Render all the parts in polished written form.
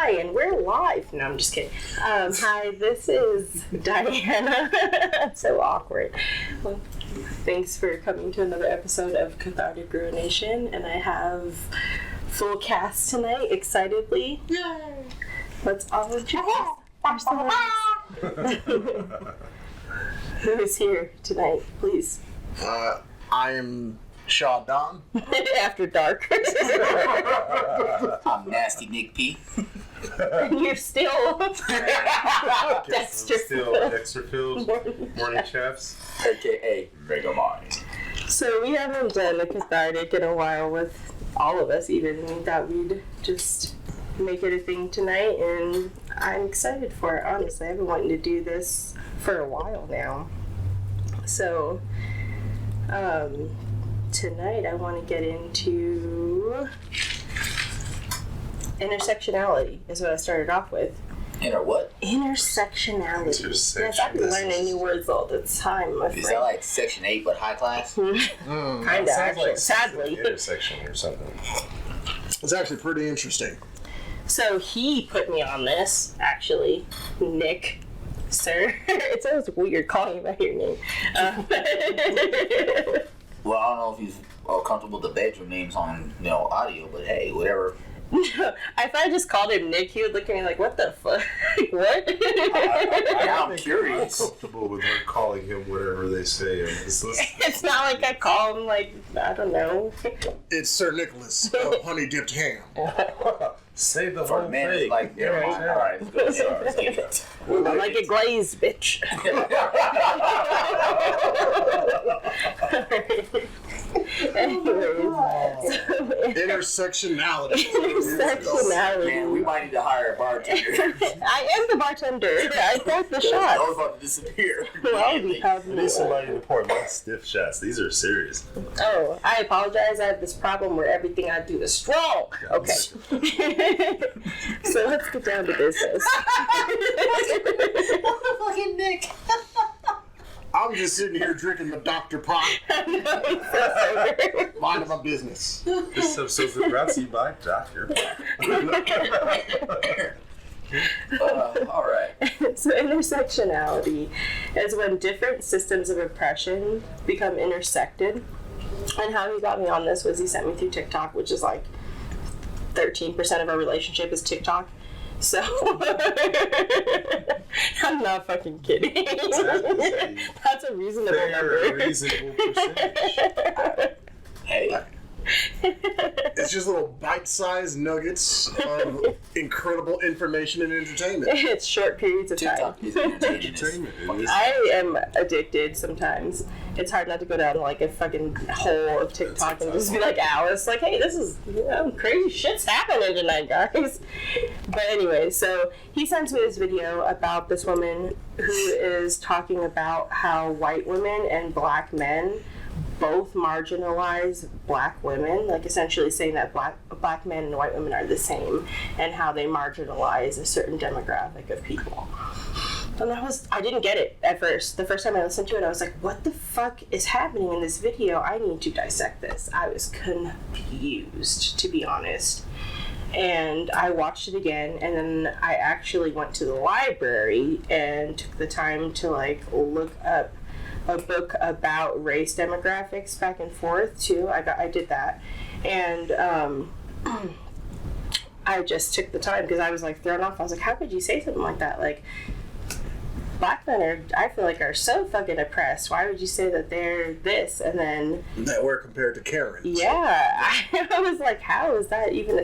Hi, and we're live. No, I'm just kidding. Hi, this is Diana. That's so awkward. Well, thanks for coming to another episode of Cathartic Ruination, and I have full cast tonight, excitedly. Yay! Let's all introduce ourselves. Who's here tonight, please? I am Shaw Don. After dark. I'm Nasty Nick P. And you're still Dexter. Still Dexterfield Morning Chefs. AKA Megamind. So we haven't done a cathartic in a while with all of us even. We thought we'd just make it a thing tonight, and I'm excited for it, honestly. I've been wanting to do this for a while now. So, tonight I want to get into intersectionality is what I started off with. Inner what? Intersectionality. Yes, I've been learning new words all the time, my friend. Is that like Section 8 but high class? Kinda, actually. Like sadly. intersection or something. It's actually pretty interesting. So he put me on this, actually. Nick, sir. It sounds weird calling you by your name. Well, I don't know if he's comfortable with the bedroom names on audio, but hey, whatever. If I just called him Nick, he would look at me like, what the fuck? What? I'm curious. I'm comfortable with her calling him whatever they say. It's not like I call him, like, I don't know. It's Sir Nicholas of Honey Dipped Ham. Say the For whole men, thing. it's like, never mind. All right, let's go. Let's keep it. I like it glazed, bitch. Anyways, Intersectionality. intersectionality. Man, we might need to hire a bartender. I am the bartender. I got the I shot. was about to disappear. Well, we have I need somebody to pour less stiff shots. These are serious. Oh, I apologize. I have this problem where everything I do is strong. Okay. So let's get down to business. Fucking Nick. I'm just sitting here drinking the Dr. Pop. Mind my business. This episode's brought to you by Dr. All right. So intersectionality is when different systems of oppression become intersected. And how he got me on this was he sent me through TikTok, which is like 13% of our relationship is TikTok. So I'm not fucking kidding. That's a reasonable number. Reasonable percentage. Hey. It's just little bite-sized nuggets of incredible information and entertainment. It's short periods of time. TikTok is entertaining. Entertainment. It is. I am addicted sometimes. It's hard not to go down like a fucking hole of TikTok and just be like hours. Like, hey, this is crazy shit's happening tonight, guys. But anyway, so he sends me this video about this woman who is talking about how white women and black men both marginalize black women, like essentially saying that black men and white women are the same, and how they marginalize a certain demographic of people. And I didn't get it at first. The first time I listened to it, I was like, what the fuck is happening in this video? I need to dissect this. I was confused, to be honest. And I watched it again, and then I actually went to the library and took the time to look up a book about race demographics back and forth too. I did that, and I just took the time because I was like thrown off. I was like, how could you say something like that? Like, black men are so fucking oppressed. Why would you say that they're this? And then That we're compared to Karens. yeah, I was like, how is that even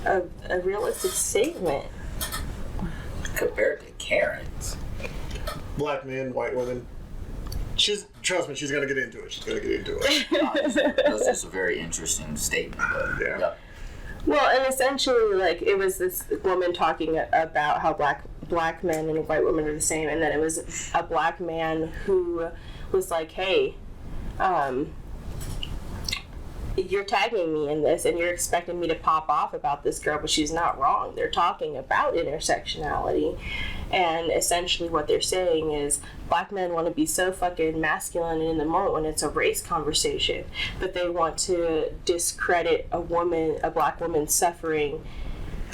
a realistic statement? Compared to Karens. Black men, white women. Trust me, she's gonna get into it. That's just a very interesting statement. But, Yeah. Well, and essentially, it was this woman talking about how black men and white women are the same, and then it was a black man who was like, hey, you're tagging me in this, and you're expecting me to pop off about this girl, but she's not wrong. They're talking about intersectionality, and essentially what they're saying is black men want to be so fucking masculine in the moment when it's a race conversation, but they want to discredit a black woman suffering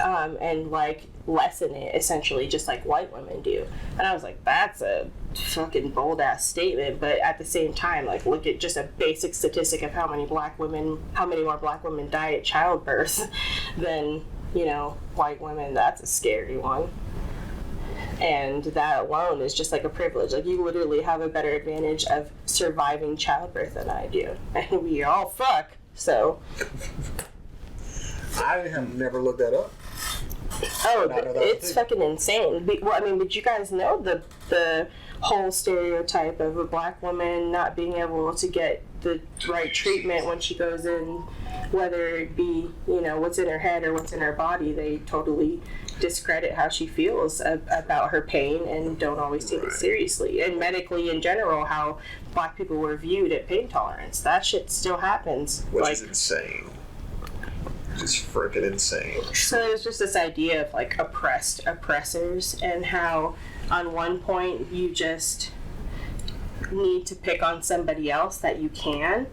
and like lessen it essentially, just like white women do. And I was like, that's a fucking bold ass statement. But at the same time, like, look at just a basic statistic of how many more black women die at childbirth than, you know, white women. That's a scary one. And that alone is just like a privilege. Like, you literally have a better advantage of surviving childbirth than I do. And we all fuck, so. I have never looked that up. Oh, it's fucking insane. Well, I mean, did you guys know the whole stereotype of a black woman not being able to get the right treatment when she goes in, whether it be, you know, what's in her head or what's in her body? They totally discredit how she feels about her pain and don't always take it seriously. And medically in general, how black people were viewed at pain tolerance. That shit still happens. Which is insane. Just freaking insane. So there's just this idea of like oppressed oppressors, and how on one point you just need to pick on somebody else that you can.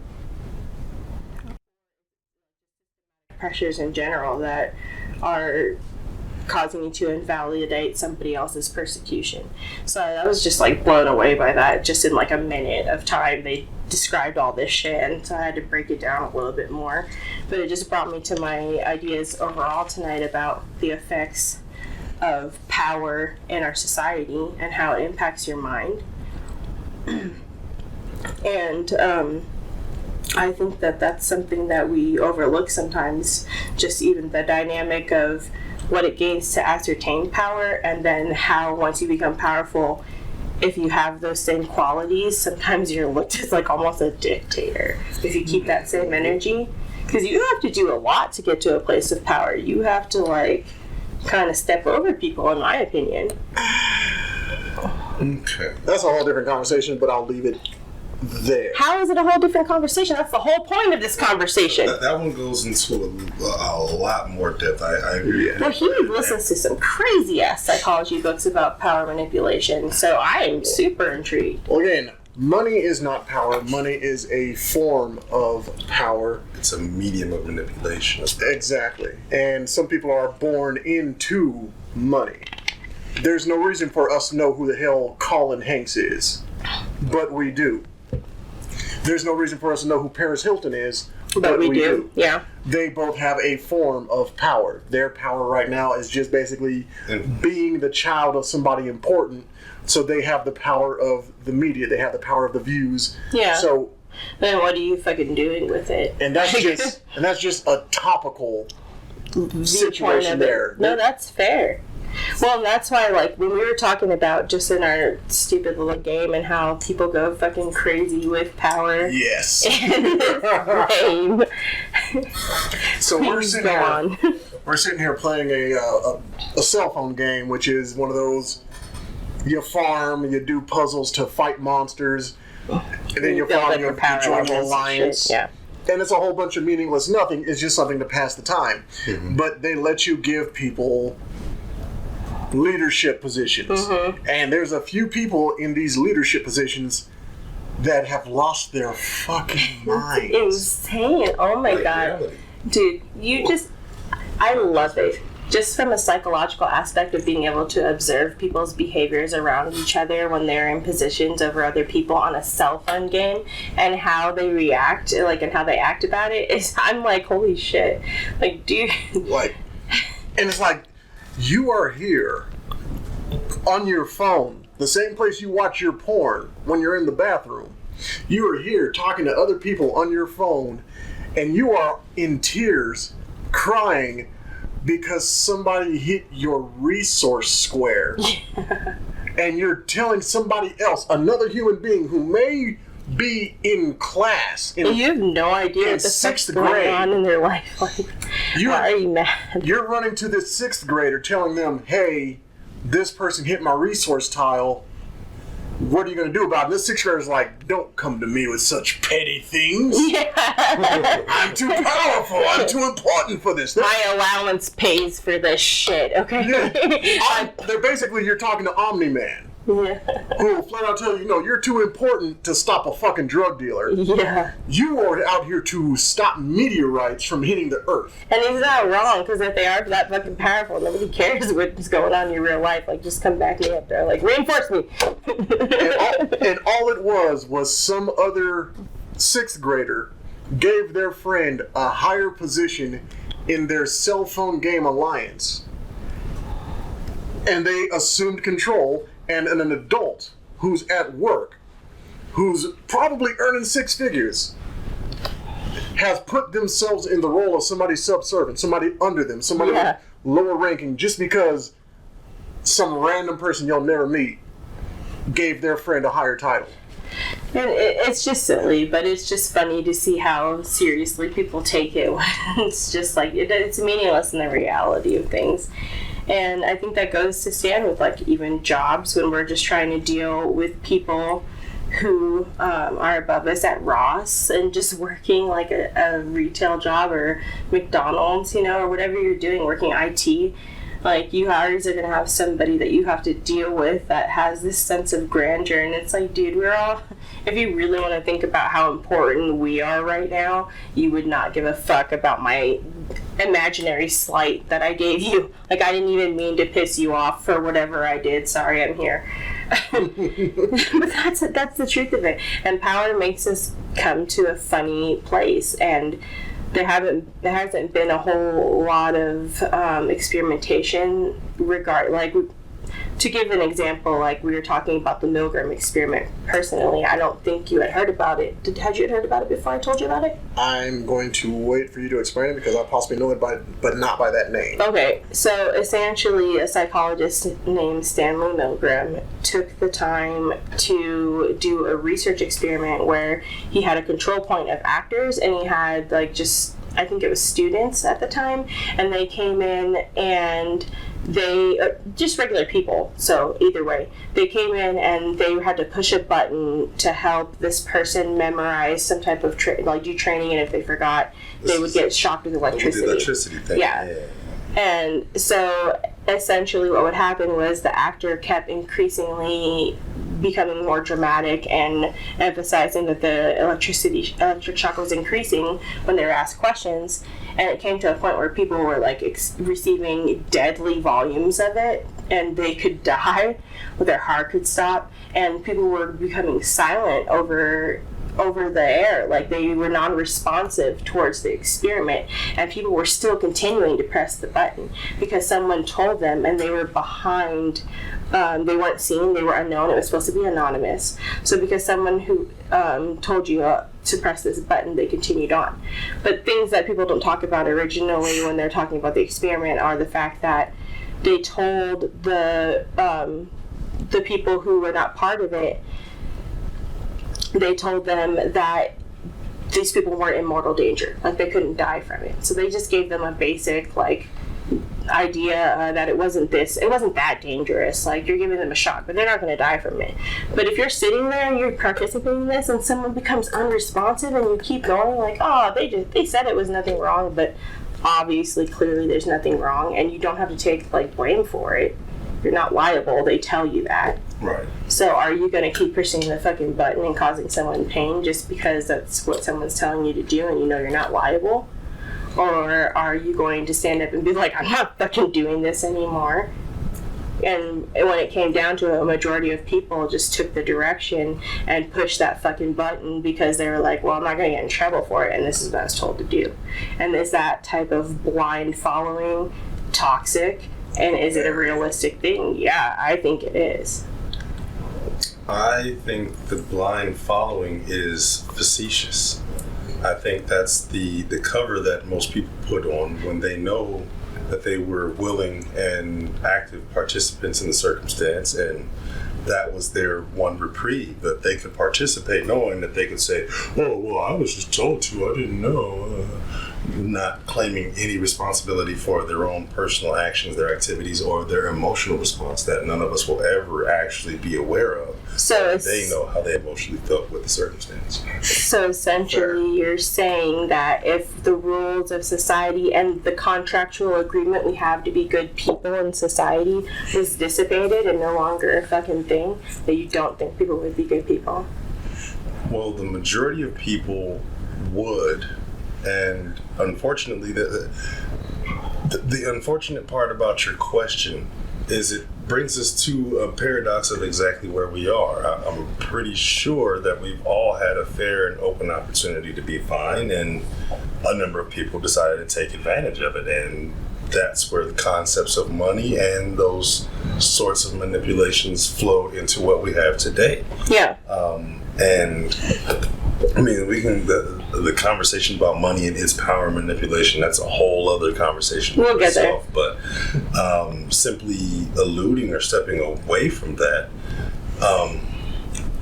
Pressures in general that are causing you to invalidate somebody else's persecution. So I was just like blown away by that. Just in like a minute of time, they described all this shit, and so I had to break it down a little bit more. But it just brought me to my ideas overall tonight about the effects of power in our society and how it impacts your mind. And I think that that's something that we overlook sometimes, just even the dynamic of what it gains to ascertain power, and then how once you become powerful, if you have those same qualities, sometimes you're looked at like almost a dictator if you keep that same energy. Because you have to do a lot to get to a place of power. You have to like kind of step over people, in my opinion. Okay. That's a whole different conversation, but I'll leave it there. How is it a whole different conversation? That's the whole point of this conversation. That one goes into a lot more depth. I agree. Well, he listens to some crazy ass psychology books about power manipulation, so I am super intrigued. Well, again, money is not power. Money is a form of power. It's a medium of manipulation. Exactly. And some people are born into money. There's no reason for us to know who the hell Colin Hanks is, but we do. There's no reason for us to know who Paris Hilton is, but we do. Yeah. They both have a form of power. Their power right now is just basically being the child of somebody important. So they have the power of the media. They have the power of the views. Yeah. So then what are you fucking doing with it? And that's just a topical situation there. No, that's fair. Well, that's why, like, when we were talking about just in our stupid little game and how people go fucking crazy with power. Yes. And fame. So we're sitting here playing a cell phone game, which is one of those, you farm, you do puzzles to fight monsters, and then you join an alliance. Yeah. And it's a whole bunch of meaningless nothing. It's just something to pass the time. Mm-hmm. But they let you give people leadership positions. Mm-hmm. And there's a few people in these leadership positions that have lost their fucking minds. Insane. Oh my god. Dude, I love it. Just from a psychological aspect of being able to observe people's behaviors around each other when they're in positions over other people on a cell phone game, and how they react, like, and how they act about it, I'm like, holy shit. Like, dude. Like, and it's like, you are here on your phone, the same place you watch your porn when you're in the bathroom. You are here talking to other people on your phone, and you are in tears, crying, because somebody hit your resource square. And you're telling somebody else, another human being who may be in class. You have no idea what the fuck's going on in their life. Like, why are you mad? You're running to this sixth grader telling them, hey, this person hit my resource tile. What are you going to do about it? And this sixth grader's like, don't come to me with such petty things. Yeah. I'm too powerful. I'm too important for this. My allowance pays for this shit, okay? Yeah. They're basically, you're talking to Omni-Man. Yeah. who will flat out tell you, no, you're too important to stop a fucking drug dealer. Yeah. You are out here to stop meteorites from hitting the earth. And he's not wrong, because if they are that fucking powerful, nobody cares what's going on in your real life. Like, just come back me up there. Like, reinforce me. And all it was some other 6th grader gave their friend a higher position in their cell phone game alliance. And they assumed control, and an adult who's at work, who's probably earning 6 figures, has put themselves in the role of somebody subservient, somebody under them, somebody lower ranking, just because some random person you'll never meet gave their friend a higher title. And it's just silly, but it's just funny to see how seriously people take it. It's just like, it's meaningless in the reality of things. And I think that goes to stand with, like, even jobs, when we're just trying to deal with people who are above us at Ross and just working like a retail job or McDonald's, you know, or whatever you're doing, working IT. Like, you always are going to have somebody that you have to deal with that has this sense of grandeur. And it's like, dude, we're all, if you really want to think about how important we are right now, you would not give a fuck about my imaginary slight that I gave you. Like, I didn't even mean to piss you off for whatever I did. Sorry, I'm here. But that's the truth of it. And power makes us come to a funny place. And there hasn't been a whole lot of experimentation to give an example, like we were talking about the Milgram experiment. Personally, I don't think you had heard about it. Had you heard about it before I told you about it? I'm going to wait for you to explain it because I possibly know it but not by that name. Okay, so essentially a psychologist named Stanley Milgram took the time to do a research experiment where he had a control point of actors, and he had I think it was students at the time, and they came in and they just regular people. So either way, they came in and they had to push a button to help this person memorize some type of do training, and if they forgot, they would get shocked with electricity. The electricity thing. Yeah. And so essentially what would happen was the actor kept increasingly becoming more dramatic and emphasizing that the electric shock was increasing when they were asked questions, and it came to a point where people were receiving deadly volumes of it, and they could die, or their heart could stop, and people were becoming silent over the air, like they were non-responsive towards the experiment, and people were still continuing to press the button because someone told them, and they were behind. They weren't seen, they were unknown, it was supposed to be anonymous. So because someone who told you to press this button, they continued on. But things that people don't talk about originally when they're talking about the experiment are the fact that they told the people who were not part of it, they told them that these people weren't in mortal danger, like they couldn't die from it. So they just gave them a basic idea that it wasn't that dangerous. Like, you're giving them a shock, but they're not going to die from it. But if you're sitting there and you're participating in this and someone becomes unresponsive and you keep going like, oh, they said it was nothing wrong, but obviously clearly there's nothing wrong, and you don't have to take blame for it. You're not liable. They tell you that. Right. So are you going to keep pushing the fucking button and causing someone pain just because that's what someone's telling you to do and you know you're not liable? Or are you going to stand up and be like, I'm not fucking doing this anymore? And when it came down to it, a majority of people just took the direction and pushed that fucking button because they were like, well, I'm not going to get in trouble for it, and this is what I was told to do. And is that type of blind following toxic? And is it a realistic thing? Yeah, I think it is. I think the blind following is facetious. I think that's the cover that most people put on when they know that they were willing and active participants in the circumstance, and that was their one reprieve, that they could participate knowing that they could say, oh, well, I was just told to, I didn't know. not claiming any responsibility for their own personal actions, their activities, or their emotional response that none of us will ever actually be aware of. So they know how they emotionally felt with the circumstance. So essentially, you're saying that if the rules of society and the contractual agreement we have to be good people in society was dissipated and no longer a fucking thing, that you don't think people would be good people? Well, the majority of people would, and unfortunately, the unfortunate part about your question is it brings us to a paradox of exactly where we are. I'm pretty sure that we've all had a fair and open opportunity to be fine, and a number of people decided to take advantage of it, and that's where the concepts of money and those sorts of manipulations flowed into what we have today. Yeah. And I mean, we can the conversation about money and its power manipulation. That's a whole other conversation. We'll get there. But simply alluding or stepping away from that,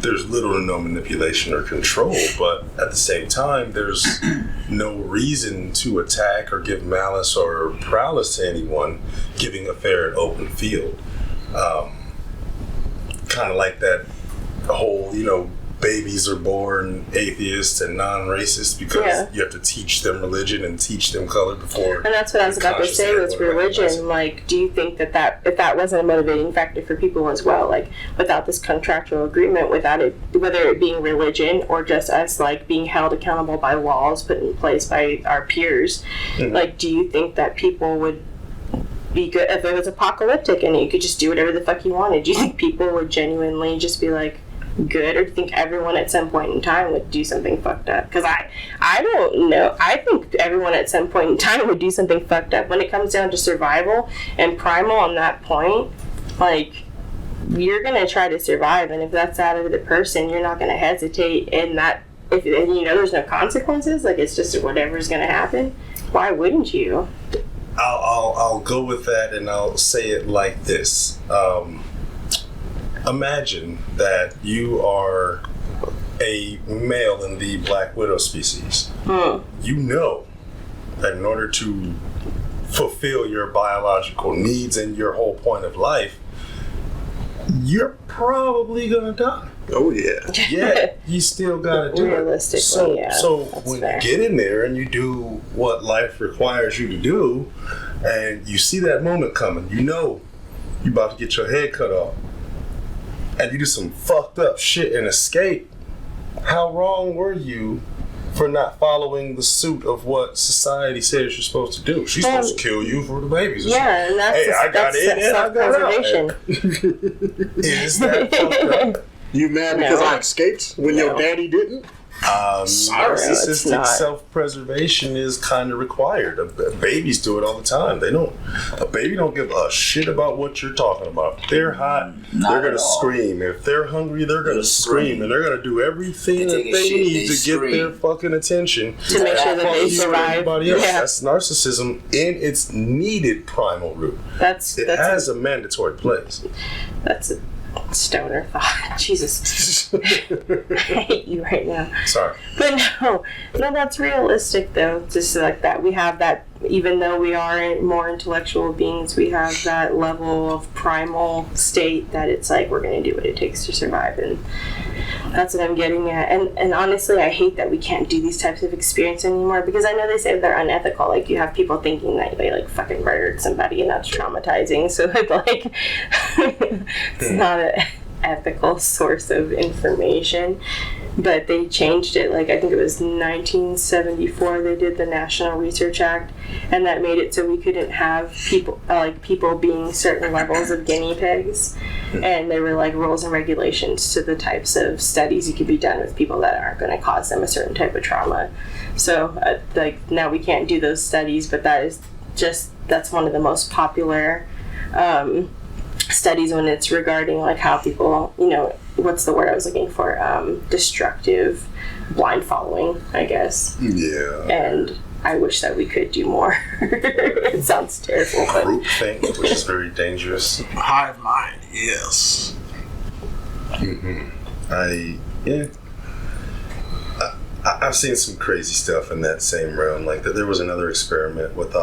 there's little to no manipulation or control. But at the same time, there's no reason to attack or give malice or prowess to anyone, giving a fair and open field. Kind of like that whole, babies are born atheists and non-racist because you have to teach them religion and teach them color before. And that's what I was about to say with religion. Like, do you think that if that wasn't a motivating factor for people as well, like without this contractual agreement, without it, whether it being religion or just us like being held accountable by laws put in place by our peers, like, do you think that people would be good if it was apocalyptic and you could just do whatever the fuck you wanted? Do you think people would genuinely just be like good, or do you think everyone at some point in time would do something fucked up? Because I don't know. I think everyone at some point in time would do something fucked up. When it comes down to survival and primal on that point, like, you're gonna try to survive, and if that's out of the person, you're not gonna hesitate. And that, if there's no consequences, like it's just whatever's gonna happen. Why wouldn't you? I'll go with that, and I'll say it like this. Imagine that you are a male in the black widow species. You know that in order to fulfill your biological needs and your whole point of life, you're probably gonna die. Oh yeah. Yeah, you still gotta do it. Realistically, So when you get in there and you do what life requires you to do, and you see that moment coming, you're about to get your head cut off, and you do some fucked up shit and escape, how wrong were you for not following the suit of what society says you're supposed to do? She's supposed to kill you for the babies. Yeah, and that's self-preservation. Is that fucked up? You mad because I escaped when your daddy didn't? Narcissistic self-preservation is kind of required. Babies do it all the time. A baby don't give a shit about what you're talking about. If they're hot, they're gonna scream. If they're hungry, they're gonna scream, and they're gonna do everything that they need to get their fucking attention to make sure that they survive. Yeah. That's narcissism in its needed primal root. It has a mandatory place. That's a stoner thought. Jesus. I hate you right now. Sorry. But no, that's realistic though. Just like that. We have that, even though we are more intellectual beings, we have that level of primal state that it's like we're going to do what it takes to survive. And that's what I'm getting at. And honestly, I hate that we can't do these types of experiences anymore, because I know they say they're unethical. Like, you have people thinking that they like fucking murdered somebody and that's traumatizing. So it's like, it's not an ethical source of information. But they changed it. Like, I think it was 1974 they did the National Research Act, and that made it so we couldn't have people being certain levels of guinea pigs. And there were like rules and regulations to the types of studies you could be done with people that aren't going to cause them a certain type of trauma. So like now we can't do those studies, but that's one of the most popular studies when it's regarding like how people, what's the word I was looking for? Destructive blind following, I guess. Yeah. And I wish that we could do more. It sounds terrible. But Groupthink, which is very dangerous. Hive mind, yes. Mm-hmm. I've seen some crazy stuff in that same realm. Like there was another experiment with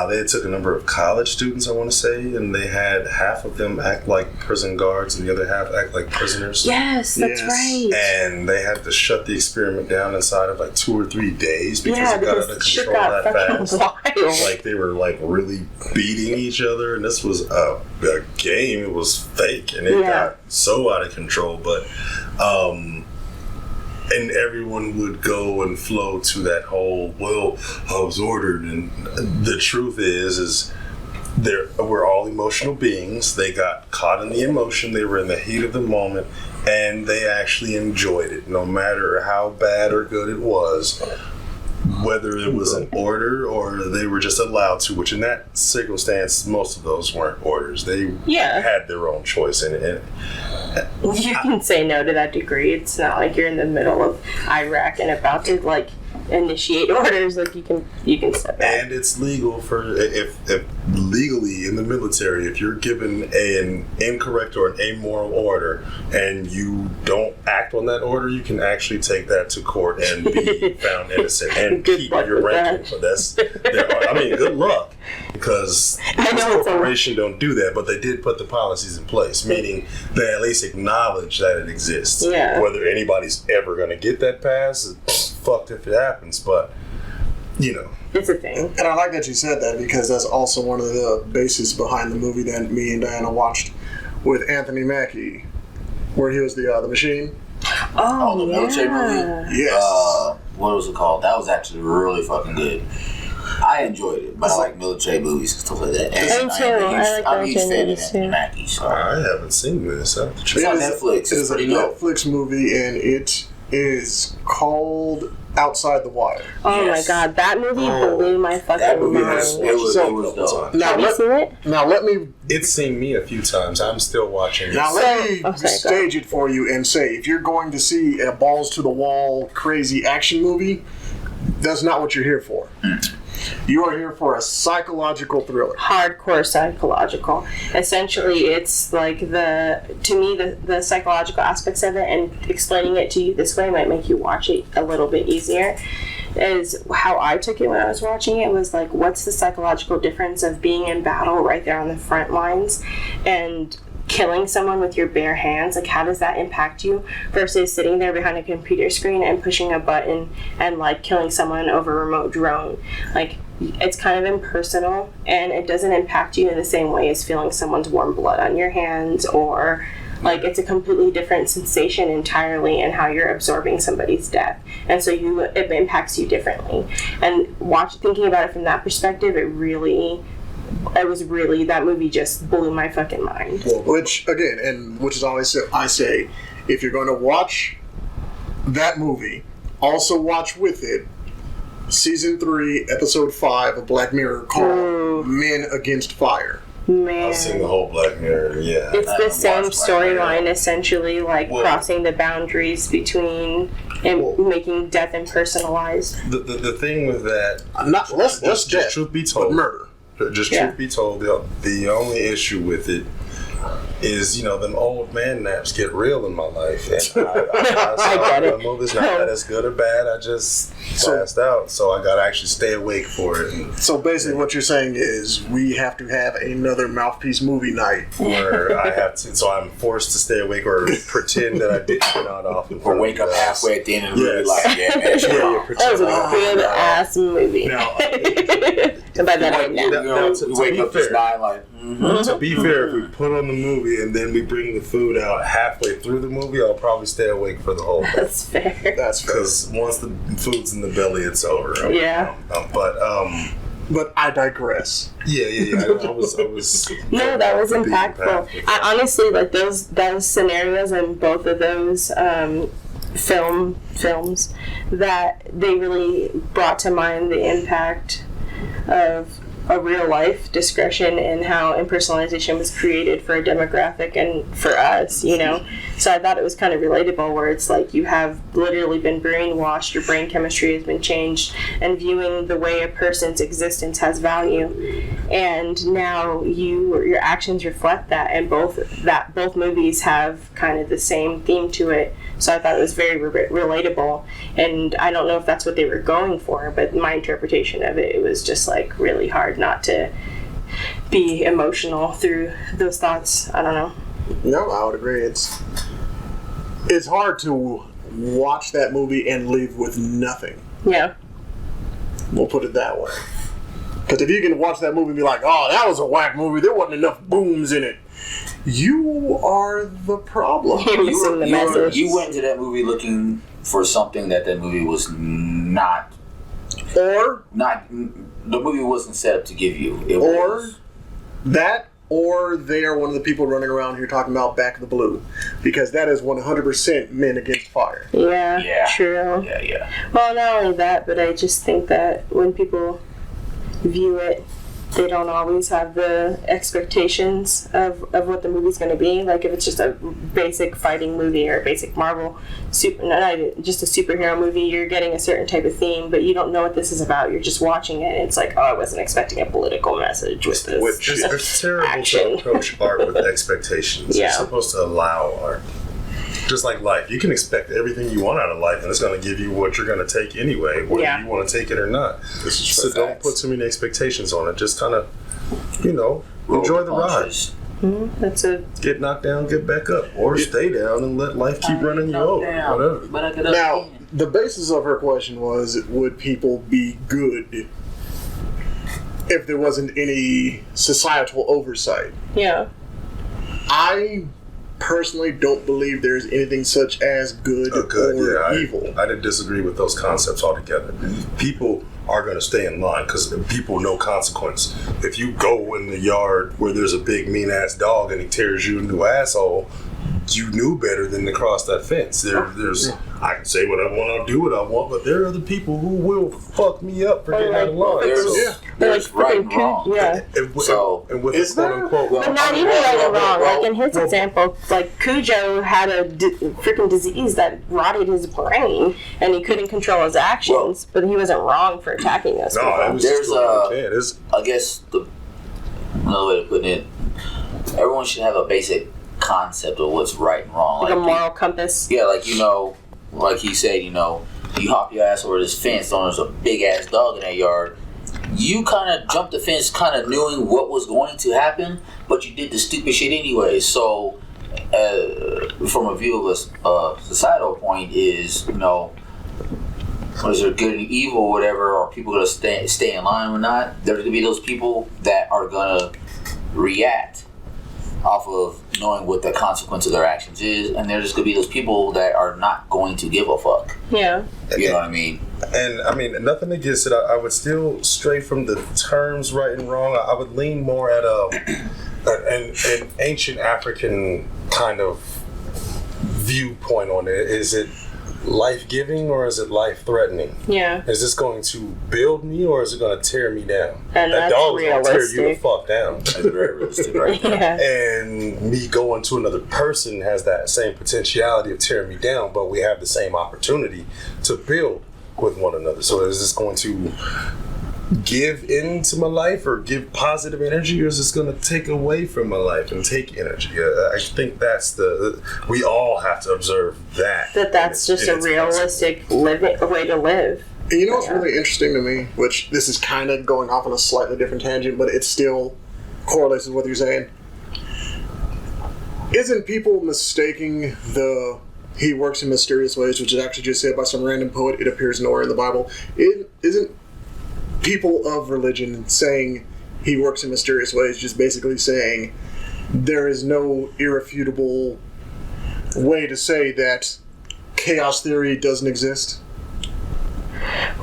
they had took a number of college students, I want to say, and they had half of them act like prison guards and the other half act like prisoners. Yes, that's right. And they had to shut the experiment down inside of like 2 or 3 days because it got out of control that fast. Wild. Like they were like really beating each other, and this was a game. It was fake, and it got so out of control. But and everyone would go and flow to that whole, well, I was ordered. And the truth is we're all emotional beings. They got caught in the emotion. They were in the heat of the moment, and they actually enjoyed it, no matter how bad or good it was. Whether it was an order or they were just allowed to, which in that circumstance, most of those weren't orders. They had their own choice in it. You can say no to that degree. It's not like you're in the middle of Iraq and about to like initiate orders. Like you can step back. And it's legal for if legally in the military, if you're given an incorrect or an amoral order and you don't act on that order, you can actually take that to court and be found innocent and keep your ranking. But good luck, because this corporation don't do that, but they did put the policies in place, meaning they at least acknowledge that it exists. Yeah. Whether anybody's ever going to get that pass, it's fucked if it happens, but it's a thing. And I like that you said that, because that's also one of the bases behind the movie that me and Diana watched with Anthony Mackie, where he was the machine. Oh, the military movie? Yes. What was it called? That was actually really fucking good. I enjoyed it, but I like military movies and stuff like that. And Me too. I like I'm a huge military fan of movies too. Anthony Mackie, so. I haven't seen this. I have to check It's on it out. Netflix. It is a pretty dope. Netflix movie, and it is called Outside the Wire. Oh Yes. my god, that movie blew my That fucking movie mind. it was dope. Now Have you seen it? let me It's seen me a few times. I'm still watching it. let me Okay, stage it for you and say, if you're going to see a balls to the wall crazy action movie, that's not what you're here for. You are here for a psychological thriller. Hardcore psychological. Essentially, it's like the psychological aspects of it, and explaining it to you this way might make you watch it a little bit easier. Is how I took it when I was watching it. Was like, what's the psychological difference of being in battle right there on the front lines and killing someone with your bare hands? Like, how does that impact you versus sitting there behind a computer screen and pushing a button and like killing someone over a remote drone? Like, it's kind of impersonal, and it doesn't impact you in the same way as feeling someone's warm blood on your hands, or like, it's a completely different sensation entirely in how you're absorbing somebody's death, and so it impacts you differently. And thinking about it from that perspective, that movie just blew my fucking mind. Which is always I say, if you're going to watch that movie, also watch with it Season 3, Episode 5 of Black Mirror called Men Against Fire. Man. I've seen the whole Black Mirror, yeah. It's the same storyline, essentially, like crossing the boundaries between and making death impersonalized. The thing with that, just truth be told, murder. Truth be told, the only issue with it is, them old man naps get real in my life. And I get it. The movie's not that as good or bad. I just passed out, so I got to actually stay awake for it. And, so basically what you're saying is we have to have another Mouthpiece movie night. where I have to, so I'm forced to stay awake or pretend that I didn't get out off. Or wake up halfway at the end and really like, yeah, man. That was a good ass movie. Now, And by that I mean now. We wake up this night like, to be fair, if we put on the movie and then we bring the food out halfway through the movie, I'll probably stay awake for the whole thing. That's fair. That's fair. Because once the food's in the belly, it's over. Yeah. But I digress. Yeah. I was. No, that was impactful. I honestly like those scenarios and both of those films that they really brought to mind the impact of a real life discretion in how impersonalization was created for a demographic and for us, you know. So I thought it was kind of relatable, where it's like you have literally been brainwashed, your brain chemistry has been changed, and viewing the way a person's existence has value. And now your actions reflect that, and both movies have kind of the same theme to it. So I thought it was very relatable, and I don't know if that's what they were going for, but my interpretation of it was just like really hard not to be emotional through those thoughts. I don't know. No, I would agree. It's hard to watch that movie and leave with nothing. Yeah. We'll put it that way. Because if you can watch that movie and be like, oh, that was a whack movie, there wasn't enough booms in it, you are the problem. You're missing the message. You went into that movie looking for something that movie was not. Or The movie wasn't set up to give you. Or they are one of the people running around here talking about Back of the Blue, because that is 100% men against fire. Yeah, true. Yeah. Well, not only that, but I just think that when people view it, they don't always have the expectations of what the movie's going to be. Like if it's just a basic fighting movie or a basic Marvel, just a superhero movie, you're getting a certain type of theme, but you don't know what this is about. You're just watching it, and it's like, oh, I wasn't expecting a political message with this. Which it's terrible action. to approach art with expectations. Yeah. You're supposed to allow art. Just like life, you can expect everything you want out of life, and it's going to give you what you're going to take anyway, whether you want to take it or not. So don't put too many expectations on it. Just kind of, enjoy the ride. Get knocked down, get back up, or stay down and let life keep running you over. Whatever. But I get up Now, again. the basis of her question was, would people be good if there wasn't any societal oversight? Yeah. I personally don't believe there's anything such as good or evil. I didn't disagree with those concepts altogether. People are going to stay in line because people know consequence. If you go in the yard where there's a big mean ass dog and he tears you into an asshole, you knew better than to cross that fence. I can say what I want, I'll do what I want, but there are other people who will fuck me up for getting out of line. There's right and wrong. Yeah. And with Is quote there? unquote, But not even right and wrong. Like in his example, like Cujo had a freaking disease that rotted his brain, and he couldn't control his actions. But he wasn't wrong for attacking those people. it was There's I guess another way of putting it, everyone should have a basic concept of what's right and wrong. Like a moral compass. Yeah, like like he said, you hop your ass over this fence, and there's a big ass dog in that yard. You kind of jumped the fence, kind of knowing what was going to happen, but you did the stupid shit anyway. So, from a view of a societal point, is is there good and evil, or whatever? Are people gonna stay in line or not? There's gonna be those people that are gonna react off of knowing what the consequence of their actions is, and there's just gonna be those people that are not going to give a fuck. Yeah. You know what I mean? And I mean, nothing against it. I would still stray from the terms right and wrong. I would lean more at an ancient African kind of viewpoint on it. Is it life-giving or is it life-threatening? Yeah. Is this going to build me or is it going to tear me down? And that that's dog's going to tear you the realistic. fuck down. That's very realistic, right? Yeah. And me going to another person has that same potentiality of tearing me down, but we have the same opportunity to build with one another. So is this going to give into my life or give positive energy, or is this going to take away from my life and take energy? I think that's we all have to observe that. That's just a realistic way to live. And you know what's really interesting to me, which this is kind of going off on a slightly different tangent, but it still correlates with what you're saying. Isn't people mistaking he works in mysterious ways, which is actually just said by some random poet, it appears nowhere in the Bible. Isn't people of religion saying he works in mysterious ways just basically saying there is no irrefutable way to say that chaos theory doesn't exist?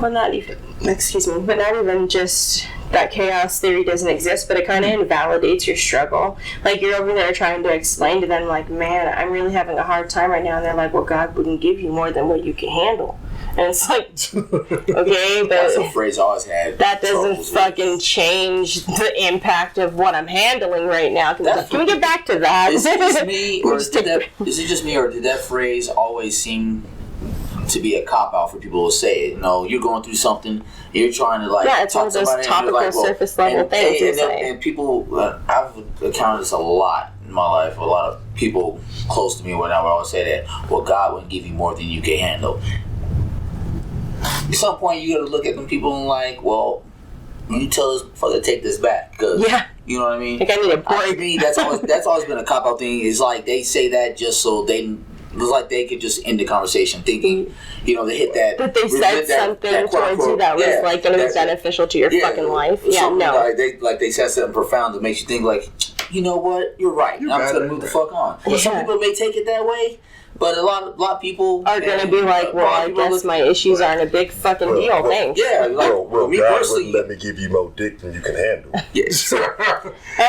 Well, not even just that chaos theory doesn't exist, but it kind of invalidates your struggle. Like, you're over there trying to explain to them, like, man, I'm really having a hard time right now, and they're like, well, God wouldn't give you more than what you can handle. And it's like, okay, That's a but phrase I always had. that doesn't troubles with. fucking change the impact of what I'm handling right now. Can we get back to that? Is it just me, or Just did that phrase always seem to be a cop out for people to say it? You know, you're going through something, you're trying to like it's one talk of to those somebody, and you're topical like, well, surface level things you say. and people, I've encountered this a lot in my life. A lot of people close to me when I would always say that, well, God wouldn't give you more than you can handle. At some point, you got to look at them people and like, well, you tell this motherfucker to take this back, because you know what I mean. Like, I need a break. To me, that's always been a cop out thing. It's like they say that just so it's like they could just end the conversation, thinking, you know, they hit that. That they said something towards you that was like going to be beneficial to your fucking life. Yeah, no. They said something profound that makes you think like, you know what, you're right. I'm just gonna move the fuck on. Well, some people may take it that way. But a lot of people are going to be like, well, I guess my issues aren't a big fucking deal. Thanks. Yeah, like, me God personally, wouldn't let me give you more dick than you can handle. Yes. And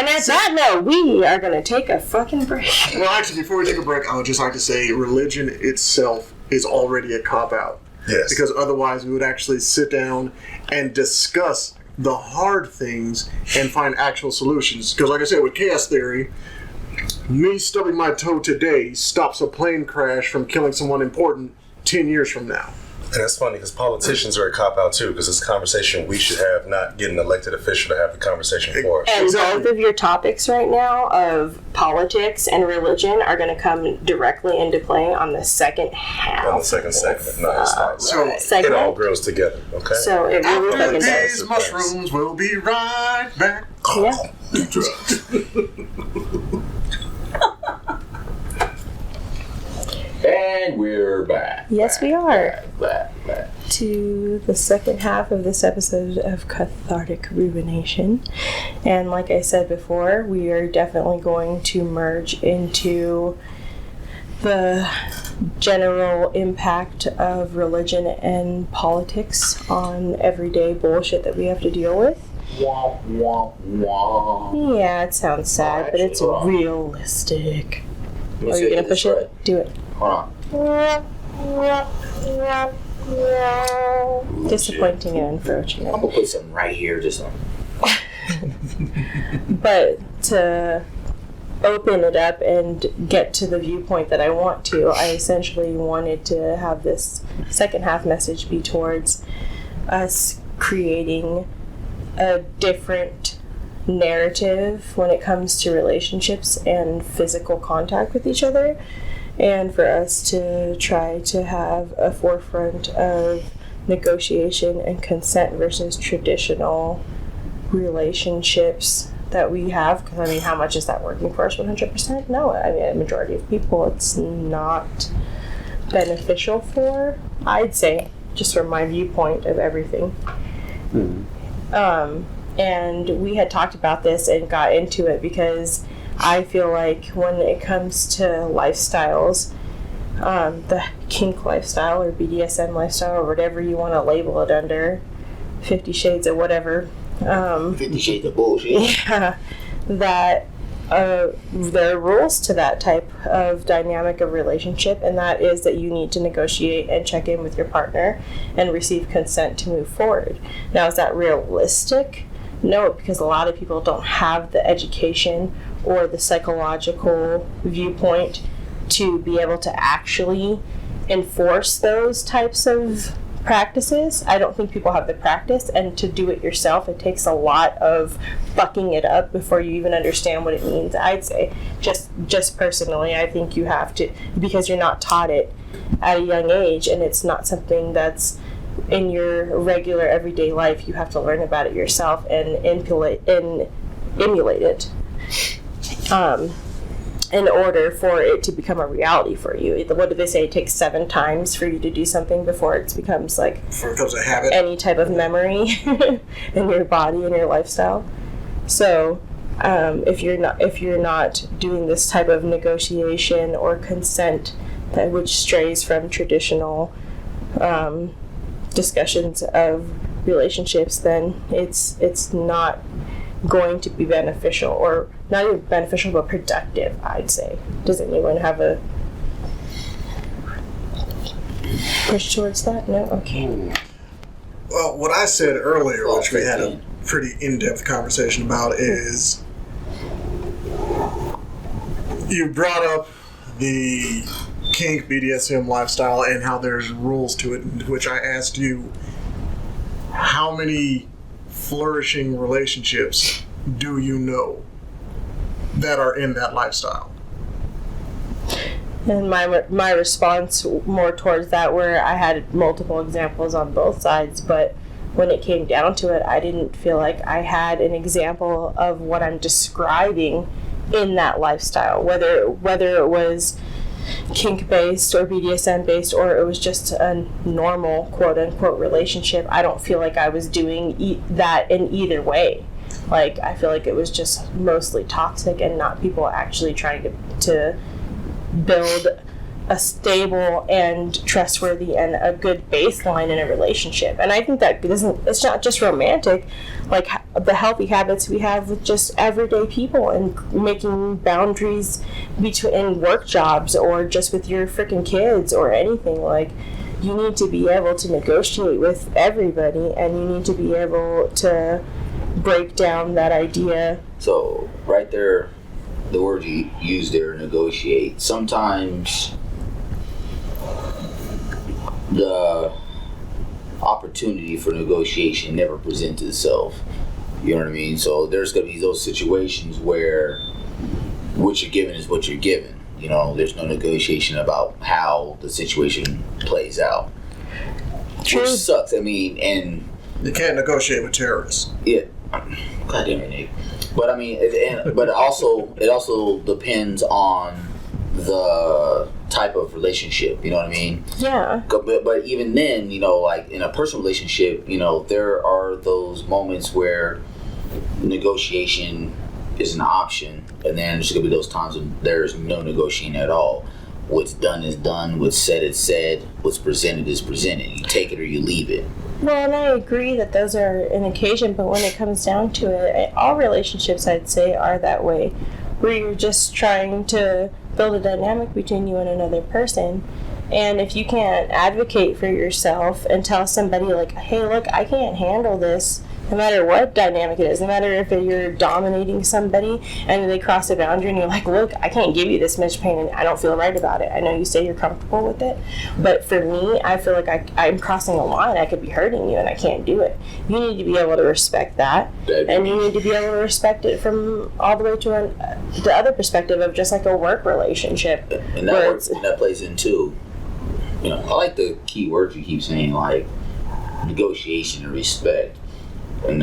at that note, we are going to take a fucking break. Well, actually, before we take a break, I would just like to say religion itself is already a cop-out. Yes. Because otherwise we would actually sit down and discuss the hard things and find actual solutions. Because like I said, with chaos theory, me stubbing my toe today stops a plane crash from killing someone important 10 years from now. And that's funny because politicians are a cop-out too, because it's a conversation we should have, not get an elected official to have the conversation for us. And both of your topics right now of politics and religion are going to come directly into play on the second half. On the second segment. No, it's not. So it all grows together, okay? So it really fucking does. These mushrooms will be right back. Yeah. And we're back. Yes, we are. Back. To the second half of this episode of Cathartic Ruination. And like I said before, we are definitely going to merge into the general impact of religion and politics on everyday bullshit that we have to deal with. Wah, wah, wah. Yeah, it sounds sad, but it's realistic. Are you going to push it? Do it. Hold on. Disappointing and unfortunate. I'm going to put something right here just like. But to open it up and get to the viewpoint that I want to, I essentially wanted to have this second half message be towards us creating a different narrative when it comes to relationships and physical contact with each other, and for us to try to have a forefront of negotiation and consent versus traditional relationships that we have. Because I mean, how much is that working for us? 100%? No. I mean, a majority of people it's not beneficial for, I'd say, just from my viewpoint of everything. And we had talked about this and got into it because I feel like when it comes to lifestyles, the kink lifestyle or BDSM lifestyle or whatever you want to label it under, 50 Shades of whatever. 50 Shades of bullshit. Yeah, that there are rules to that type of dynamic of relationship, and that is that you need to negotiate and check in with your partner and receive consent to move forward. Now, is that realistic? No, because a lot of people don't have the education or the psychological viewpoint to be able to actually enforce those types of practices. I don't think people have the practice, and to do it yourself, it takes a lot of fucking it up before you even understand what it means. I'd say, just personally, I think you have to, because you're not taught it at a young age, and it's not something that's in your regular everyday life. You have to learn about it yourself and emulate it in order for it to become a reality for you. What do they say? It takes 7 times for you to do something before it becomes like a habit. Any type of memory in your body and your lifestyle. So if you're not doing this type of negotiation or consent that which strays from traditional discussions of relationships, then it's not going to be beneficial, or not even beneficial but productive, I'd say. Does anyone have a push towards that? No? Okay. Well, what I said earlier, which we had a pretty in-depth conversation about, is you brought up the kink BDSM lifestyle and how there's rules to it, which I asked you, how many flourishing relationships do you know that are in that lifestyle? And my response more towards that, where I had multiple examples on both sides, but when it came down to it, I didn't feel like I had an example of what I'm describing in that lifestyle, whether it was kink based or BDSM based, or it was just a normal quote unquote relationship. I don't feel like I was doing that in either way. Like, I feel like it was just mostly toxic and not people actually trying to build a stable and trustworthy and a good baseline in a relationship. And I think that it's not just romantic, like the healthy habits we have with just everyday people and making boundaries between work jobs or just with your freaking kids or anything. Like, you need to be able to negotiate with everybody, and you need to be able to break down that idea. So right there, the word you use there, negotiate. Sometimes the opportunity for negotiation never presents itself. You know what I mean? So there's going to be those situations where what you're given is what you're given. You know, there's no negotiation about how the situation plays out. True. Which sucks. I mean, and you can't negotiate with terrorists. Yeah. God damn it, Nick. But I mean, it also depends on the type of relationship. You know what I mean? Yeah. But even then, you know, like in a personal relationship, you know, there are those moments where negotiation is an option, and then there's gonna be those times when there's no negotiating at all. What's done is done. What's said is said. What's presented is presented. You take it or you leave it. Well, and I agree that those are an occasion, but when it comes down to it, all relationships, I'd say, are that way, where you're just trying to build a dynamic between you and another person. And if you can't advocate for yourself and tell somebody, like, hey, look, I can't handle this, no matter what dynamic it is, no matter if you're dominating somebody and they cross a boundary and you're like, look, I can't give you this much pain and I don't feel right about it. I know you say you're comfortable with it, but for me, I feel like I'm crossing a line. I could be hurting you and I can't do it. You need to be able to respect that, and you need to be able to respect it from all the way to the other perspective of just like a work relationship. And that plays in too. You know, I like the key words you keep saying, like negotiation and respect. And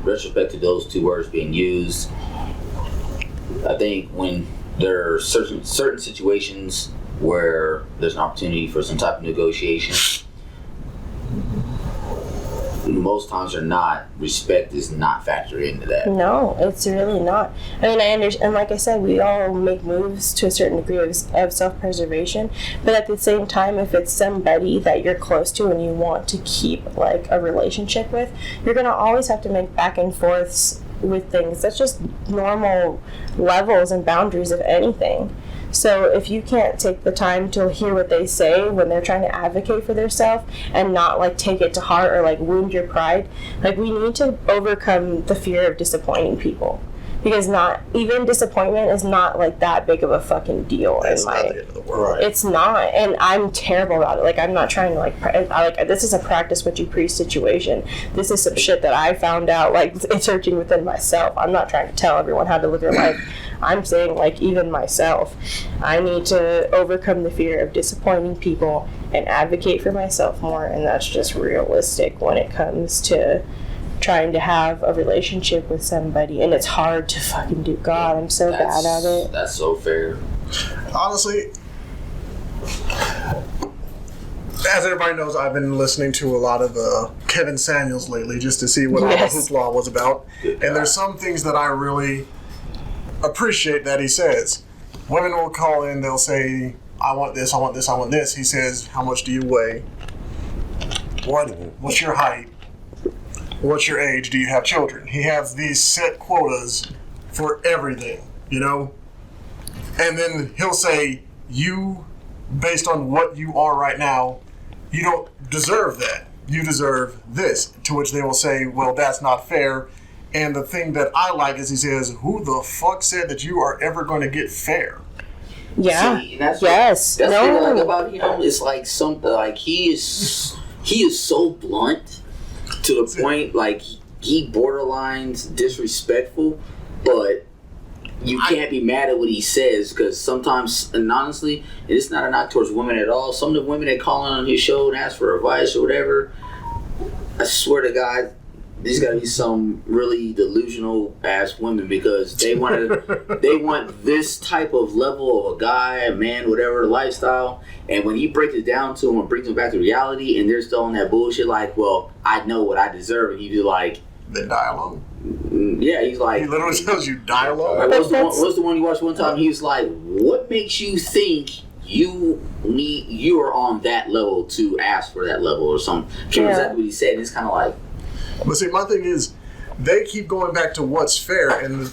retrospect to those two words being used, I think when there are certain situations where there's an opportunity for some type of negotiation, most times or not, respect is not factored into that. No, it's really not. I mean, I understand, and like I said, we all make moves to a certain degree of self-preservation, but at the same time, if it's somebody that you're close to and you want to keep like a relationship with, you're gonna always have to make back and forths with things. That's just normal levels and boundaries of anything. So if you can't take the time to hear what they say when they're trying to advocate for themselves and not like take it to heart or like wound your pride, like we need to overcome the fear of disappointing people, because not even disappointment is not like that big of a fucking deal. It's not the end of the world. Right. It's not, and I'm terrible about it. Like, I'm not trying to this is a practice what you preach situation. This is some shit that I found out like searching within myself. I'm not trying to tell everyone how to live their life. I'm saying, like, even myself, I need to overcome the fear of disappointing people and advocate for myself more, and that's just realistic when it comes to trying to have a relationship with somebody, and it's hard to fucking do. God, I'm so bad at it. That's so fair. Honestly, as everybody knows, I've been listening to a lot of Kevin Samuels lately just to see what all the hoopla was about. And there's some things that I really appreciate that he says. Women will call in, they'll say, I want this, I want this, I want this. He says, how much do you weigh? What's your height? What's your age? Do you have children? He has these set quotas for everything, you know? And then he'll say, you, based on what you are right now, you don't deserve that. You deserve this. To which they will say, well, that's not fair. And the thing that I like is he says, who the fuck said that you are ever going to get fair? Yeah. See, that's yes. That's no. what I like about him. It's like something like he is so blunt to the point like he borderlines disrespectful, but you can't be mad at what he says because sometimes, and honestly, it's not a knock towards women at all. Some of the women that call on his show and ask for advice or whatever, I swear to God, these got to be some really delusional ass women because they want this type of level of a guy, a man, whatever lifestyle. And when he breaks it down to them and brings them back to reality, and they're still on that bullshit, like, well, I know what I deserve, and he'd be like, then die alone. Yeah, he's like, he literally tells you die alone. What's the one you watched one time? He was like, what makes you think you are on that level to ask for that level or something? I can't remember exactly what he said. And it's kind of like. But see, my thing is, they keep going back to what's fair, and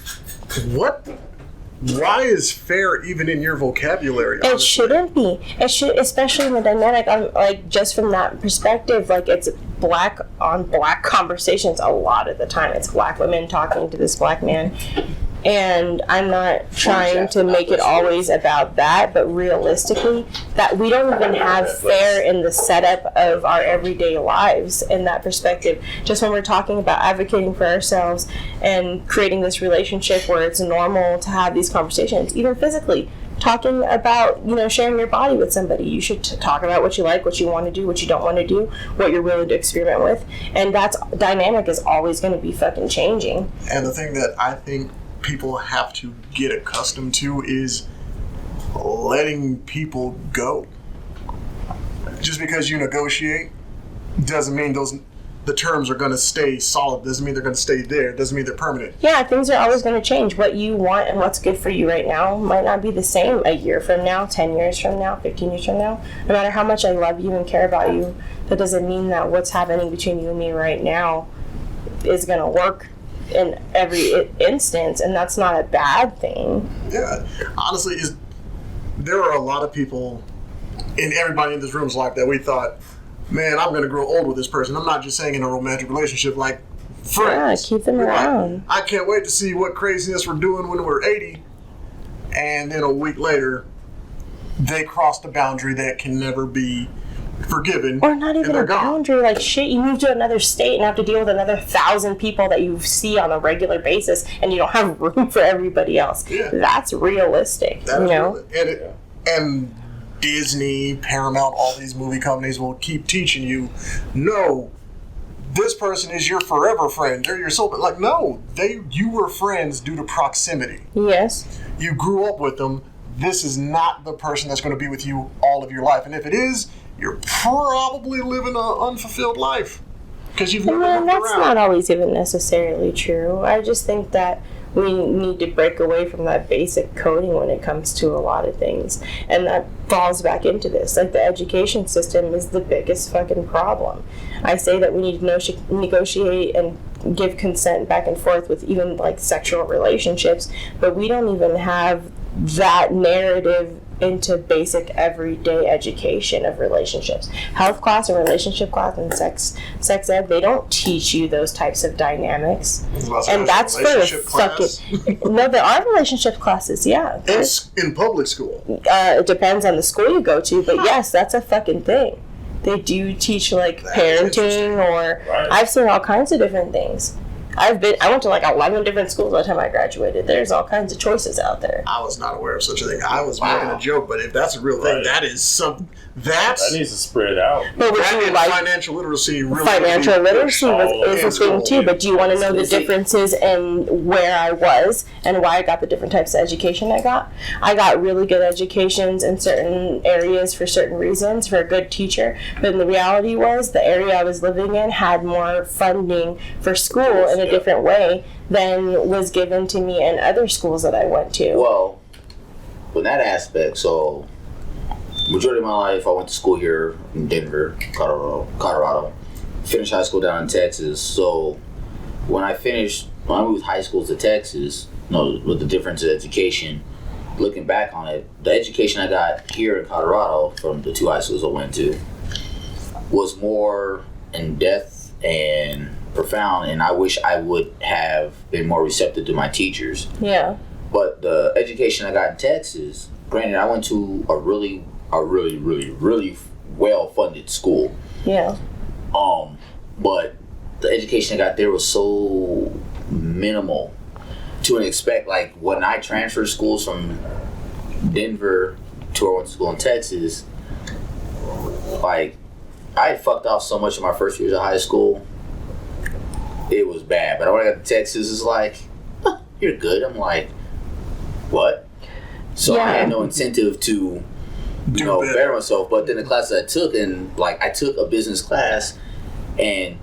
why is fair even in your vocabulary? Honestly? It shouldn't be. It should, especially in the dynamic. Like just from that perspective, like it's black on black conversations a lot of the time. It's black women talking to this black man. And I'm not trying to make it always about that, but realistically, that we don't even have fair in the setup of our everyday lives in that perspective. Just when we're talking about advocating for ourselves and creating this relationship where it's normal to have these conversations, even physically, talking about, sharing your body with somebody. You should talk about what you like, what you want to do, what you don't want to do, what you're willing to experiment with. And that's dynamic is always going to be fucking changing. And the thing that I think people have to get accustomed to is letting people go. Just because you negotiate doesn't mean the terms are going to stay solid. Doesn't mean they're going to stay there. Doesn't mean they're permanent. Yeah, things are always going to change. What you want and what's good for you right now might not be the same a year from now, 10 years from now, 15 years from now. No matter how much I love you and care about you, that doesn't mean that what's happening between you and me right now is going to work in every instance, and that's not a bad thing. Yeah, honestly, there are a lot of people in everybody in this room's life that we thought, man, I'm going to grow old with this person. I'm not just saying in a romantic relationship, like friends. Yeah, keep them around. I can't wait to see what craziness we're doing when we're 80, and then a week later, they crossed a boundary that can never be forgiven, or not even a boundary. Like shit, you move to another state and have to deal with another 1,000 people that you see on a regular basis, and you don't have room for everybody else. Yeah. That's realistic. And Disney, Paramount, all these movie companies will keep teaching you, no, this person is your forever friend. They're your soul. Like, no, you were friends due to proximity. Yes. You grew up with them. This is not the person that's going to be with you all of your life. And if it is, you're probably living an unfulfilled life because you've never looked that's around. not always even necessarily true. I just think that we need to break away from that basic coding when it comes to a lot of things, and that falls back into this. Like the education system is the biggest fucking problem. I say that we need to negotiate and give consent back and forth with even like sexual relationships, but we don't even have that narrative into basic everyday education of relationships. Health class and relationship class and sex ed, they don't teach you those types of dynamics. And that's for fucking... No, there are relationship classes, yeah. In public school. It depends on the school you go to, but yes, that's a fucking thing. They do teach like parenting or... Right. I've seen all kinds of different things. I went to like 11 different schools by the time I graduated. There's all kinds of choices out there. I was not aware of such a thing. I was making a joke, but if that's a real thing, that is something. That needs to spread out. But financial literacy really financial literacy is a thing too, but do you want to know the differences in where I was and why I got the different types of education I got? I got really good educations in certain areas for certain reasons, for a good teacher, but the reality was the area I was living in had more funding for school in a different way than was given to me in other schools that I went to. Well, from that aspect, so majority of my life I went to school here in Denver, Colorado. Finished high school down in Texas. So when I moved high schools to Texas, with the difference of education, looking back on it, the education I got here in Colorado from the two high schools I went to, was more in depth and profound, and I wish I would have been more receptive to my teachers. Yeah. But the education I got in Texas, granted, I went to a really well-funded school. Yeah. But the education I got there was so minimal to expect. Like when I transferred schools from Denver to where I went to school in Texas, like I had fucked off so much in my first years of high school. It was bad. But when I got to Texas, it's like, huh, you're good. I'm like, what? So I had no incentive to, better myself. But then the classes I took, and like I took a business class, and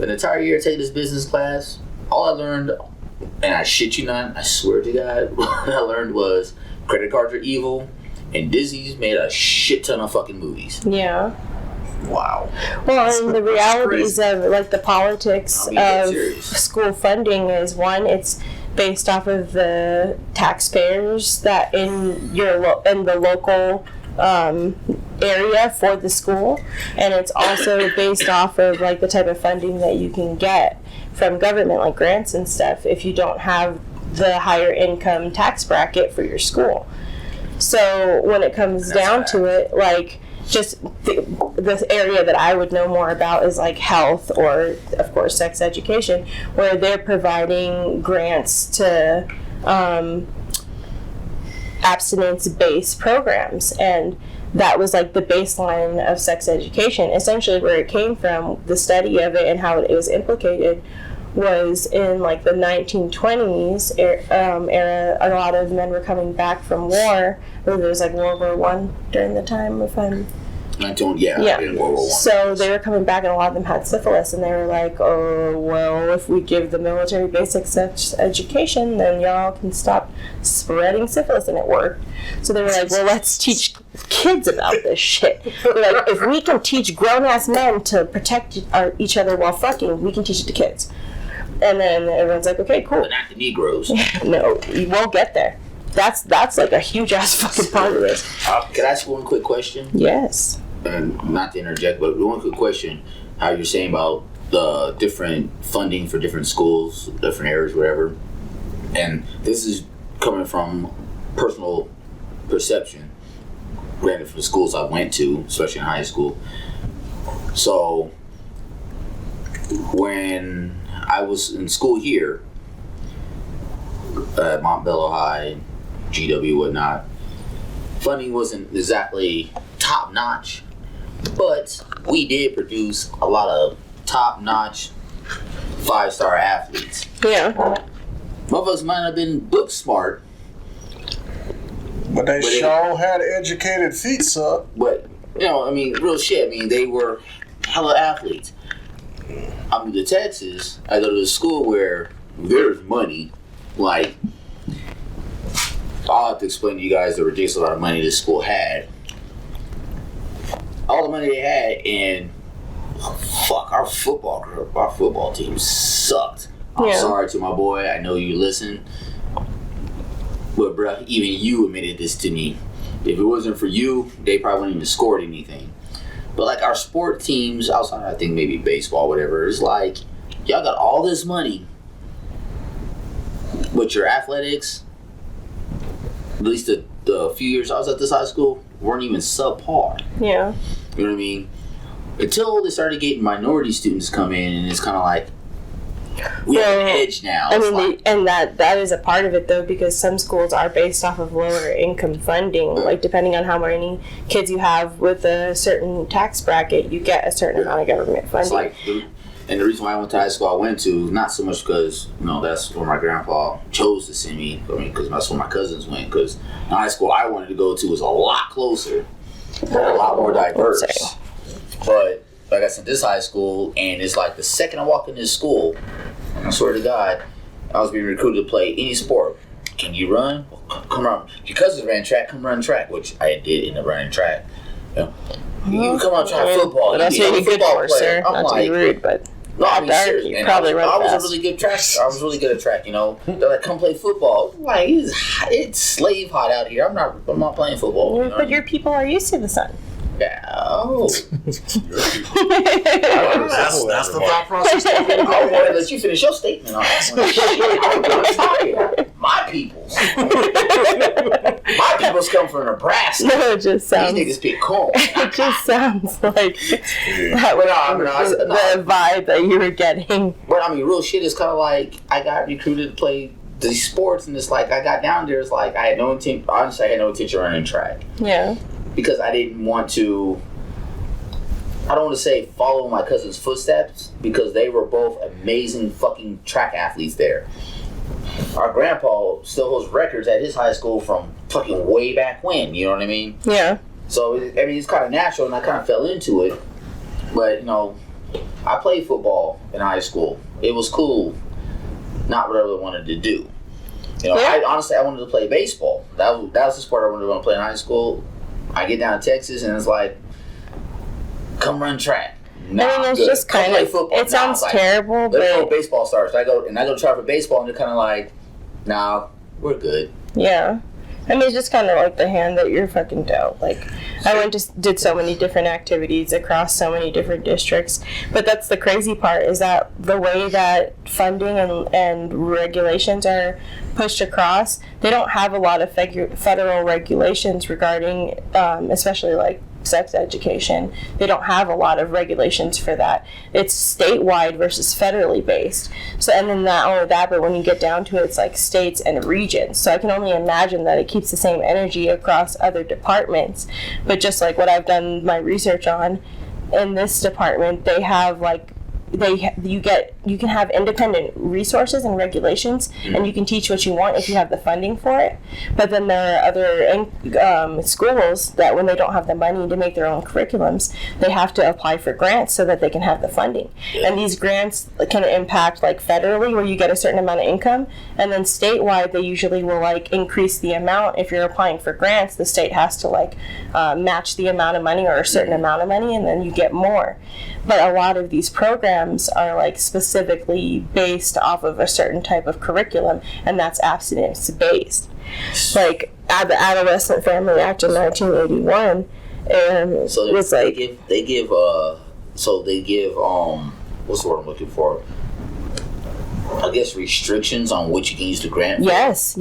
an entire year taking this business class, all I learned, and I shit you not, I swear to God, what I learned was credit cards are evil, and Disney's made a shit ton of fucking movies. Yeah. Wow. Well, and the realities of like the politics of school funding is one, it's based off of the taxpayers that in the local area for the school, and it's also based off of like the type of funding that you can get from government, like grants and stuff, if you don't have the higher income tax bracket for your school. So when it comes down to it, like just the area that I would know more about is like health or of course sex education, where they're providing grants to abstinence-based programs, and that was like the baseline of sex education. Essentially where it came from, the study of it and how it was implicated was in like the 1920s era. A lot of men were coming back from war. There was like World War I during the time, if I'm... Yeah. In World War I. So they were coming back, and a lot of them had syphilis, and they were like, oh, well, if we give the military basic sex education, then y'all can stop spreading syphilis, and it worked. So they were like, well, let's teach kids about this shit. They're like, if we can teach grown-ass men to protect each other while fucking, we can teach it to kids. And then everyone's like, okay, cool. But not the Negroes. No, you won't get there. That's like a huge ass fucking part of this. Can I ask one quick question? Yes. Not to interject, but one quick question. How you're saying about the different funding for different schools, different areas, whatever. And this is coming from personal perception. Granted, from the schools I went to, especially in high school. So, when I was in school here, at Montbello High, GW, whatnot, funding wasn't exactly top notch, but we did produce a lot of top notch 5-star athletes. Yeah. Motherfuckers might have been book smart, but they sure had educated feet, sir. But I mean, real shit. I mean, they were hella athletes. I moved to Texas. I go to a school where there's money. Like, I'll have to explain to you guys the ridiculous amount of money this school had. All the money they had, and fuck, our football team sucked. I'm sorry to my boy. I know you listen, but bruh, even you admitted this to me. If it wasn't for you, they probably wouldn't even scored anything. But like our sport teams, outside I think maybe baseball, whatever, it's like y'all got all this money, but your athletics, at least the few years I was at this high school, weren't even subpar. Yeah. You know what I mean? Until they started getting minority students come in, and it's kind of like, we have an edge now. I mean, and that is a part of it, though, because some schools are based off of lower income funding. Like, depending on how many kids you have with a certain tax bracket, you get a certain amount of government funding. It's like, and the reason why I went to high school I went to, not so much because, that's where my grandpa chose to send me. I mean, because that's where my cousins went. Because the high school I wanted to go to was a lot closer, a lot more diverse. But like I said, this high school, and it's like the second I walk in this school, I swear to God, I was being recruited to play any sport. Can you run? Well, come on. Your cousins ran track, come run track, which I did end up running track. You come on, try football. Well, that's really good for, sir. Not to be rude, but no, I mean, seriously, you probably run fast. I was a really good track. I was really good at track. They're like, come play football. Like, it's slave hot out here. I'm not playing football. But your people are used to the sun. Oh. That's the thought process. I want to let you finish your statement on that one. My peoples. My peoples come from Nebraska. No, it just sounds. These niggas pick corn. It just sounds like that was the vibe that you were getting. But I mean, real shit is kind of like I got recruited to play these sports, and it's like I got down there. It's like I had no intent. Honestly, I had no intention of running track. Yeah. Because I didn't want to. I don't want to say follow my cousin's footsteps because they were both amazing fucking track athletes there. Our grandpa still holds records at his high school from fucking way back when, you know what I mean? Yeah. So, I mean, it's kind of natural and I kind of fell into it. But, you know, I played football in high school. It was cool. Not what I really wanted to do. You know, I wanted to play baseball. That was the sport I wanted to play in high school. I get down to Texas and it's like, come run track. Nah, I mean, it's good. just kind of. It sounds terrible, but let's go baseball starts. I go try for baseball, and they're kind of like, nah, we're good. Yeah, I mean, it's just kind of like the hand that you're fucking dealt. Like, I did so many different activities across so many different districts, but that's the crazy part is that the way that funding and regulations are pushed across, they don't have a lot of federal regulations regarding, especially like sex education. They don't have a lot of regulations for that. It's statewide versus federally based. So, and then not only that, but when you get down to it, it's like states and regions. So I can only imagine that it keeps the same energy across other departments. But just like what I've done my research on, in this department, they have like you can have independent resources and regulations, and you can teach what you want if you have the funding for it. But then there are other schools that when they don't have the money to make their own curriculums, they have to apply for grants so that they can have the funding. And these grants can impact like federally, where you get a certain amount of income, and then statewide they usually will like increase the amount. If you're applying for grants, the state has to like match the amount of money or a certain amount of money, and then you get more. But a lot of these programs are like specifically based off of a certain type of curriculum, and that's abstinence based. Like the Adolescent Family Act of 1981, and so was like they give what's the word I'm looking for? I guess restrictions on what you can use the grant for. Yes,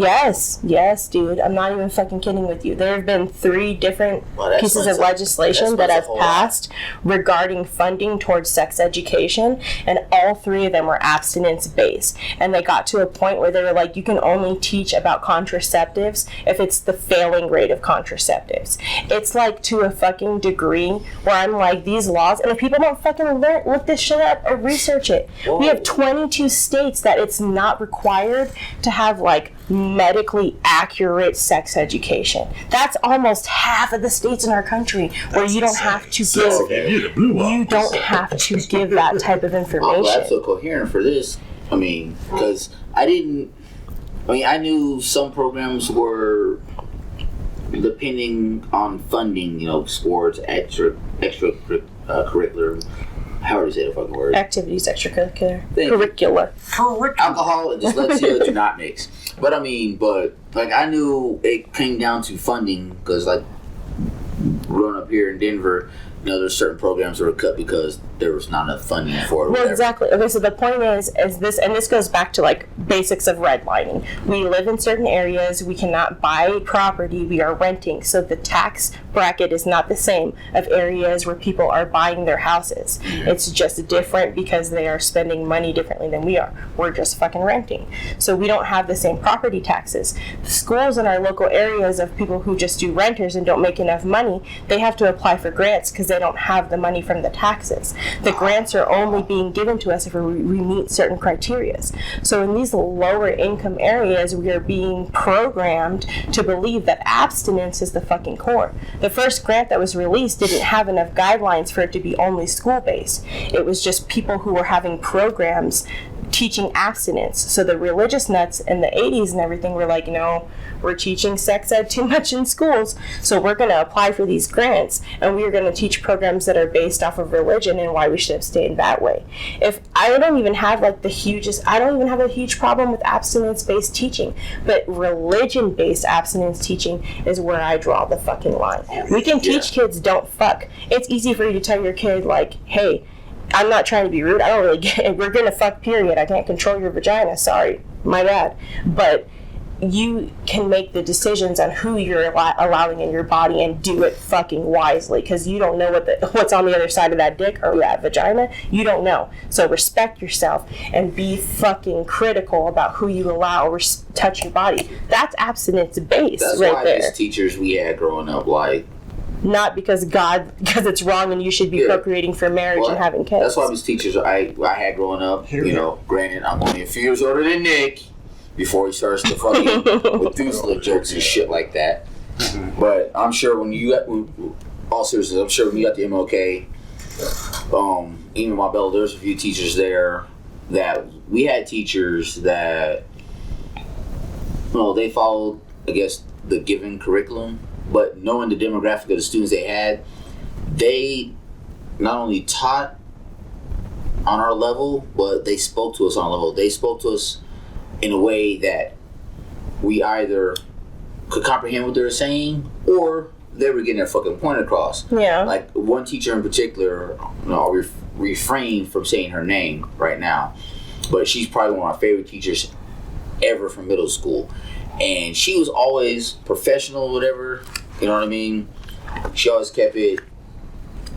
dude. I'm not even fucking kidding with you. There have been 3 different pieces of legislation that have passed regarding funding towards sex education, and all 3 of them were abstinence based. And they got to a point where they were like, you can only teach about contraceptives if it's the failing rate of contraceptives. It's like to a fucking degree where I'm like, these laws, and if people don't fucking look this shit up or research it, we have 22 states that it's not required to have like medically accurate sex education. That's almost half of the states in our country where you don't have to give that type of information. I'm glad so coherent for this. I mean, because I knew some programs were depending on funding, you know, sports, extracurricular. How do you say the fucking word? Activities, extracurricular. Curricular. Alcohol and dyslexia do not mix. But I knew it came down to funding because, like, growing up here in Denver, you know, there's certain programs that were cut because there was not enough funding for it. Well, exactly. Okay, so the point is this, and this goes back to like basics of redlining. We live in certain areas. We cannot buy property. We are renting, so the tax bracket is not the same of areas where people are buying their houses. It's just different because they are spending money differently than we are. We're just fucking renting, so we don't have the same property taxes. The schools in our local areas of people who just do renters and don't make enough money, they have to apply for grants because they don't have the money from the taxes. The grants are only being given to us if we meet certain criteria. So in these lower income areas, we are being programmed to believe that abstinence is the fucking core. The first grant that was released didn't have enough guidelines for it to be only school-based. It was just people who were having programs teaching abstinence. So the religious nuts in the 80s and everything were like, no, we're teaching sex ed too much in schools, so we're going to apply for these grants, and we're going to teach programs that are based off of religion and why we should abstain that way. If I don't even have like I don't even have a huge problem with abstinence-based teaching, but religion-based abstinence teaching is where I draw the fucking line. We can teach kids don't fuck. It's easy for you to tell your kid, like, hey, I'm not trying to be rude, I don't really get it, we're gonna fuck, period, I can't control your vagina, sorry, my bad. But you can make the decisions on who you're allowing in your body and do it fucking wisely, because you don't know what's on the other side of that dick or that vagina. You don't know. So respect yourself and be fucking critical about who you allow or touch your body. That's abstinence based. That's right why there. these teachers we had growing up, like, not because it's wrong and you should be procreating for marriage and having kids. That's why these teachers I had growing up, granted, I'm only a few years older than Nick, before he starts to fucking Methuselah jokes and shit like that. But I'm sure when you got, all seriousness, I'm sure when you got the MLK, even my bell, there's a few teachers there that we had teachers that, they followed, I guess, the given curriculum, but knowing the demographic of the students they had, they not only taught on our level, but they spoke to us on our level. They spoke to us in a way that we either could comprehend what they were saying or they were getting their fucking point across. Yeah. Like one teacher in particular, I'll refrain from saying her name right now, but she's probably one of my favorite teachers ever from middle school. And she was always professional, whatever, you know what I mean? She always kept it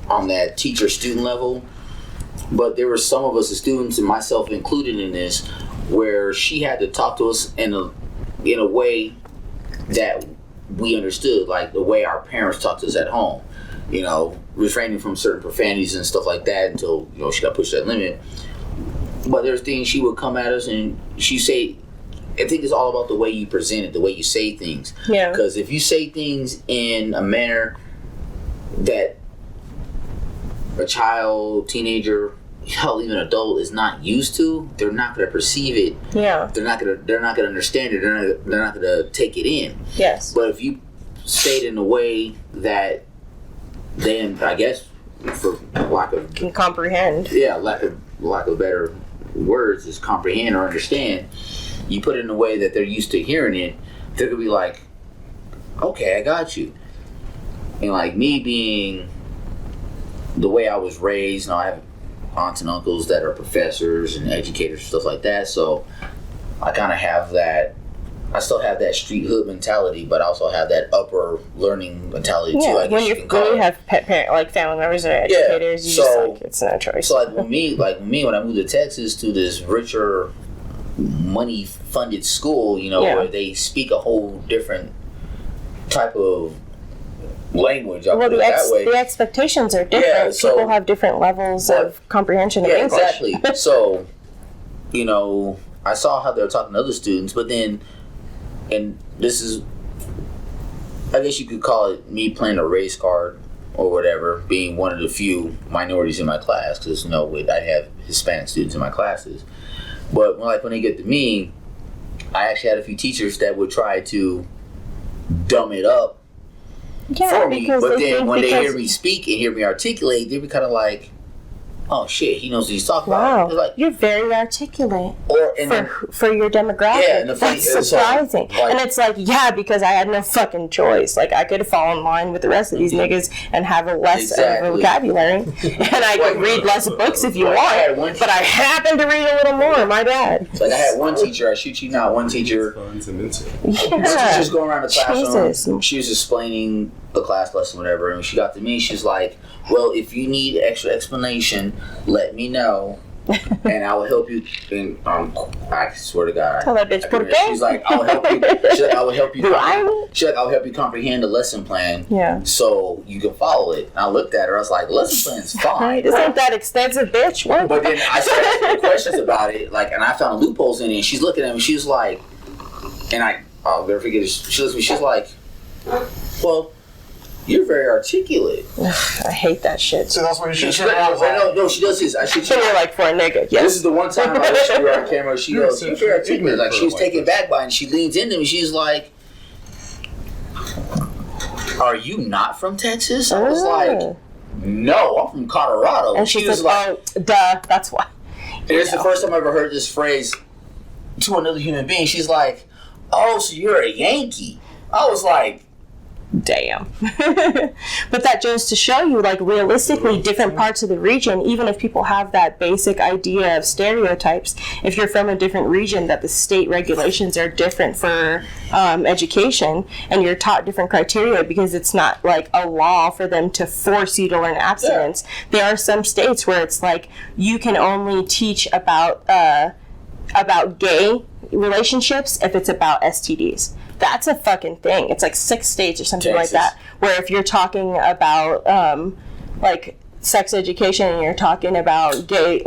on that teacher-student level. But there were some of us as students, and myself included in this, where she had to talk to us in a way that we understood, like the way our parents talked to us at home, refraining from certain profanities and stuff like that until she got pushed that limit. But there's things she would come at us and she'd say, I think it's all about the way you present it, the way you say things. Yeah. Because if you say things in a manner that a child, teenager, hell, even adult is not used to, they're not going to perceive it. Yeah. They're not going to understand it. They're not going to take it in. Yes. But if you say it in a way that they, I guess, for lack of can comprehend. Yeah, lack of better words is comprehend or understand. You put it in a way that they're used to hearing it, they're going to be like, okay, I got you. And like me being the way I was raised, I have aunts and uncles that are professors and educators and stuff like that, so I kind of have that. I still have that street hood mentality, but I also have that upper learning mentality too. I guess when you can call you it. have pet parent, like family members or educators, you just it's no choice. So like me when I moved to Texas to this richer, money funded school, where they speak a whole different type of language. The expectations are different. Yeah, so, people have different levels of comprehension of English. Exactly. So, I saw how they were talking to other students, but then, and this is, I guess you could call it me playing a race card or whatever, being one of the few minorities in my class, because I have Hispanic students in my classes. But when they get to me, I actually had a few teachers that would try to dumb it up for me. But then when they hear me speak and hear me articulate, they'd be kind of like, oh shit, he knows what he's talking about. Wow, you're very articulate for your demographic. Yeah, and that's surprising. And it's like, because I had no fucking choice. Like, I could fall in line with the rest of these niggas and have a less vocabulary. And I could read less books if you want, but I happen to read a little more, my bad. Like, I had one teacher, I shit you not, one teacher. Teachers going around the classroom. She was explaining the class lesson, whatever, and when she got to me, she's like, well, if you need extra explanation, let me know, and I will help you. And I swear to God, tell that bitch, she's like, I'll help you. She's like, I will help you. She's like, I'll help you comprehend the lesson plan. Yeah. So you can follow it. And I looked at her. I was like, the lesson plan's fine. Isn't that extensive, bitch? What? But then I started asking questions about it, and I found loopholes in it. And she's looking at me. She's like, and I'll never forget it. She looks at me. She's like, well, You're very articulate. I hate that shit. So that's what you should She, turn around. no, she does this. I should. So you're like, for a nigga, yes. This is the one time I wish she were on camera. She goes, "You're very articulate." Like she was like taken this. back by, it, and she leans into me. She's like, "Are you not from Texas?" I was like, "No, I'm from Colorado." And she she was said, like, oh, duh, that's why. and it's the first time I ever heard this phrase to another human being. She's like, "Oh, so you're a Yankee?" I was like, Damn. But that goes to show you, like, realistically, different parts of the region, even if people have that basic idea of stereotypes, if you're from a different region, that the state regulations are different for education, and you're taught different criteria because it's not like a law for them to force you to learn abstinence. There are some states where it's like you can only teach about gay relationships if it's about STDs. That's a fucking thing. It's like 6 states or something Texas. like that, where if you're talking about like sex education and you're talking about gay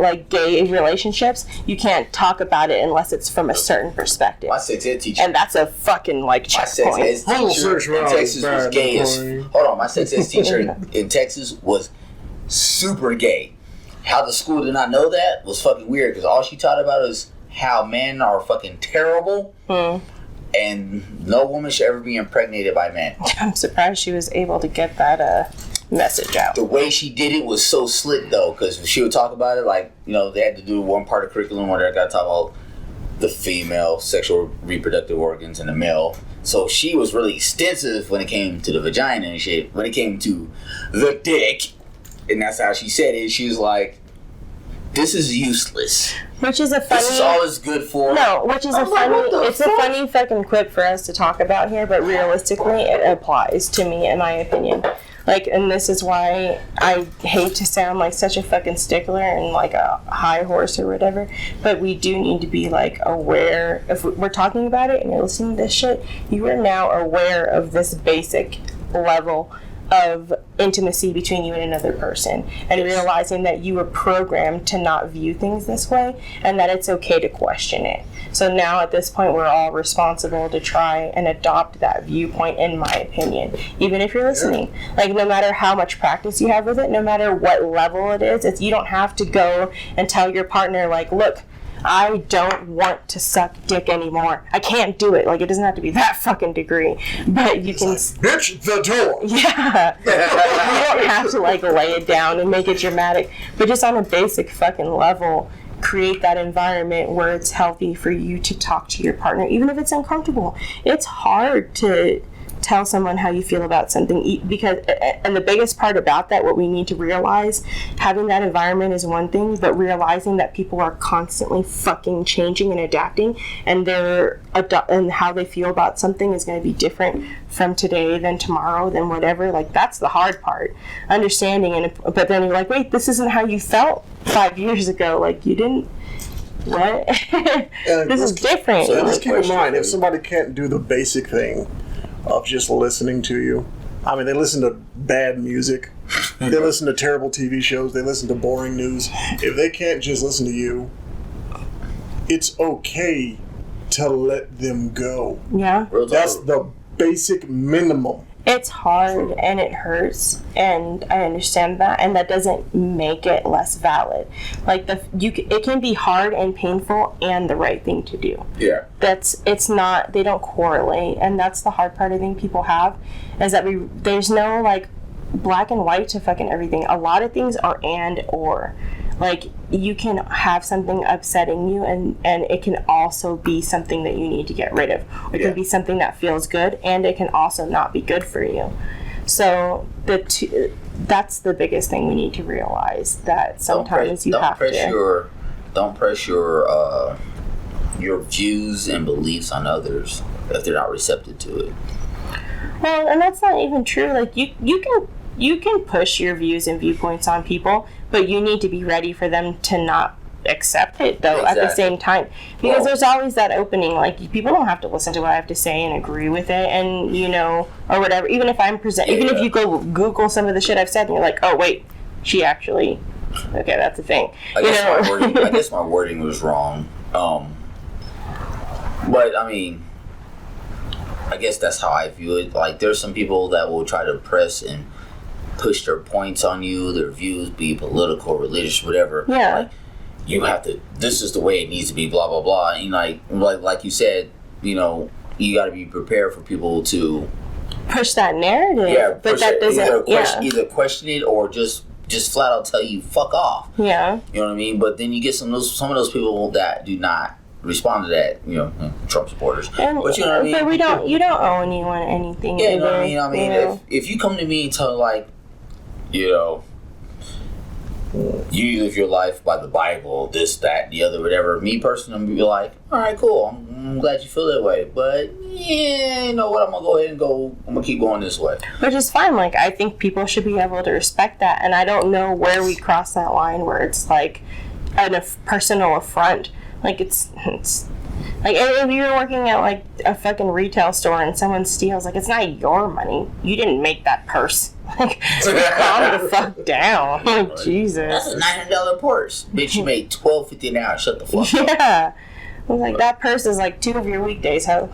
relationships, you can't talk about it unless it's from a certain perspective. my sex ed teacher. And that's a fucking like My sex ed checkpoint. teacher in Texas was gay as. Hold on, my sex ed teacher in Texas was super gay. How the school did not know that was fucking weird because all she taught about is how men are fucking terrible. And no woman should ever be impregnated by men. I'm surprised she was able to get that message out. The way she did it was so slick though, because she would talk about it like, you know, they had to do one part of curriculum where they got to talk about the female sexual reproductive organs and the male. So she was really extensive when it came to the vagina and shit. When it came to the dick, and that's how she said it, she was like, "This is useless. Which is a funny. This is all it's good for." No, which is I'm like, what the it's a funny fucking quip for us to talk about here, but realistically it applies to me in my opinion. Like, and this is why I hate to sound like such a fucking stickler and like a high horse or whatever, but we do need to be like aware, if we're talking about it and you're listening to this shit, you are now aware of this basic level of intimacy between you and another person, and realizing that you were programmed to not view things this way and that it's okay to question it. So now at this point we're all responsible to try and adopt that viewpoint, in my opinion, even if you're listening. Like, no matter how much practice you have with it, no matter what level it is, you don't have to go and tell your partner like, look, I don't want to suck dick anymore. I can't do it. Like, it doesn't have to be that fucking degree. But you can... Bitch, the door! Yeah. You don't have to, like, lay it down and make it dramatic. But just on a basic fucking level, create that environment where it's healthy for you to talk to your partner, even if it's uncomfortable. It's hard to tell someone how you feel about something, because, and the biggest part about that, what we need to realize, having that environment is one thing, but realizing that people are constantly fucking changing and adapting, and and how they feel about something is going to be different from today than tomorrow than whatever. Like, that's the hard part, understanding. But then you're like, wait, this isn't how you felt 5 years ago. Like, you didn't. What? This is different. So just keep in mind, if somebody can't do the basic thing of just listening to you, I mean, they listen to bad music, they listen to terrible TV shows, they listen to boring news. If they can't just listen to you, it's okay to let them go. Yeah. That's the basic minimum. It's hard and it hurts, and I understand that, and that doesn't make it less valid. Like, it can be hard and painful and the right thing to do. Yeah. It's not, they don't correlate, and that's the hard part I think people have, is that there's no like black and white to fucking everything. A lot of things are and or. Like, you can have something upsetting you, and it can also be something that you need to get rid of. It can be something that feels good, and it can also not be good for you. So that's the biggest thing we need to realize, that sometimes Don't press your views and beliefs on others if they're not receptive to it. Well, and that's not even true. Like, you can push your views and viewpoints on people, but you need to be ready for them to not accept it, though, at the same time. Because there's always that opening. Like, people don't have to listen to what I have to say and agree with it, and, you know, or whatever. Even if I'm even if you go Google some of the shit I've said, and you're like, oh, wait, she actually... Okay, that's the thing. I guess my wording was wrong. But, I mean... I guess that's how I view it. Like, there's some people that will try to press and push their points on you, their views, be political, religious, whatever. Yeah. Like, you have to, this is the way it needs to be, blah, blah, blah. And like you said, you know, you got to be prepared for people to push that narrative. Yeah, but that doesn't. Either question it or just flat out tell you fuck off. Yeah. You know what I mean? But then you get some of those people that do not respond to that. You know, Trump supporters. And, but you know what I mean? But you don't owe anyone anything. Yeah, either, you know what I mean? I mean, you know? if you come to me and tell like, you know, you live your life by the Bible, this, that, the other, whatever. Me personally, I'm gonna be like, all right, cool. I'm glad you feel that way, but yeah, you know what? I'm gonna go ahead and go. I'm gonna keep going this way, which is fine. Like, I think people should be able to respect that, and I don't know where we cross that line where it's like a personal affront. Like, it's like if you're working at like a fucking retail store and someone steals, like, it's not your money. You didn't make that purse. Like, calm the fuck down. Like, Jesus. That's a $900 purse. Bitch, you made $12.50 an hour. Shut the fuck up. Yeah. I was like, that purse is like 2 of your weekdays, ho.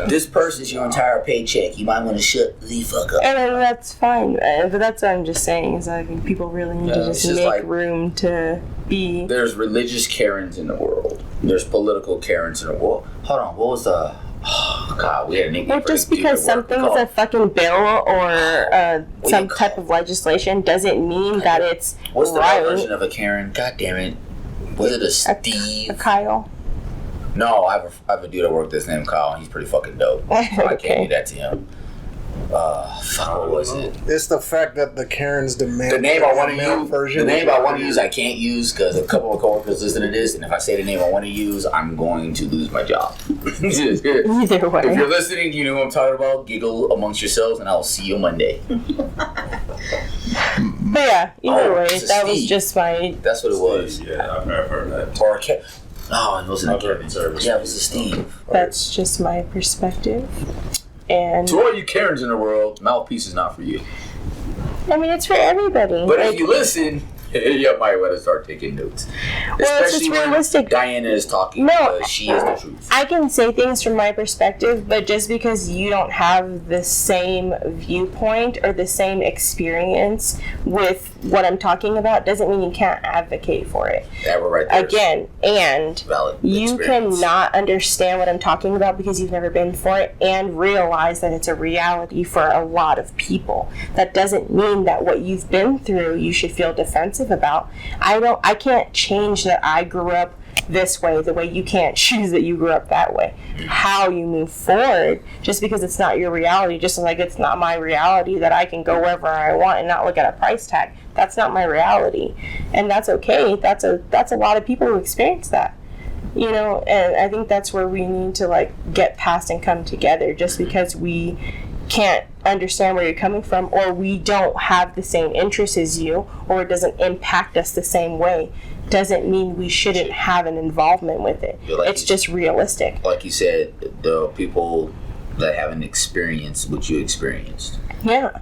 This purse is your entire paycheck. You might want to shut the fuck up. And that's fine. But that's what I'm just saying, is I think people really need to just make like, room to be. There's religious Karens in the world. There's political Karens in the world. Hold on, what was the... Oh, God, we had a nickname. Well, just because something's a fucking bill or some type of legislation doesn't mean that it's What's the right. right version of a Karen? God damn it. Was it a Steve? A Kyle? No, I have a dude at work that's named Kyle, and he's pretty fucking dope. So I can't do that to him. Fuck, what was it? It's the fact that the Karens demand the name I want to use. Version The name I want to use, I can't use because a couple of coworkers listen to this, and if I say the name I want to use, I'm going to lose my job. Either way. If you're listening, you know what I'm talking about. Giggle amongst yourselves, and I'll see you Monday. But yeah, either way, that Steve. was just my. That's what it was. Yeah, I've heard that. Or a Kevin. No, it wasn't a Kevin. Service. Yeah, it was a Steve. That's just my perspective. And to all you Karens in the world, Mouthpiece is not for you. I mean, it's for everybody. But like, if you listen, you might want to start taking notes. Well, it's just realistic. When Diana is talking because she is the truth. I can say things from my perspective, but just because you don't have the same viewpoint or the same experience with what I'm talking about doesn't mean you can't advocate for it. Yeah, we're right there. Again, and valid you experience. cannot understand what I'm talking about because you've never been for it and realize that it's a reality for a lot of people. That doesn't mean that what you've been through you should feel defensive about. I can't change that I grew up this way the way you can't choose that you grew up that way. How you move forward, just because it's not your reality, just like it's not my reality that I can go wherever I want and not look at a price tag. That's not my reality, and that's okay. That's a lot of people who experience that, you know. And I think that's where we need to like get past and come together. Just because we can't understand where you're coming from, or we don't have the same interests as you, or it doesn't impact us the same way, doesn't mean we shouldn't have an involvement with it. Like it's just realistic. Like you said, the people that haven't experienced what you experienced. Yeah.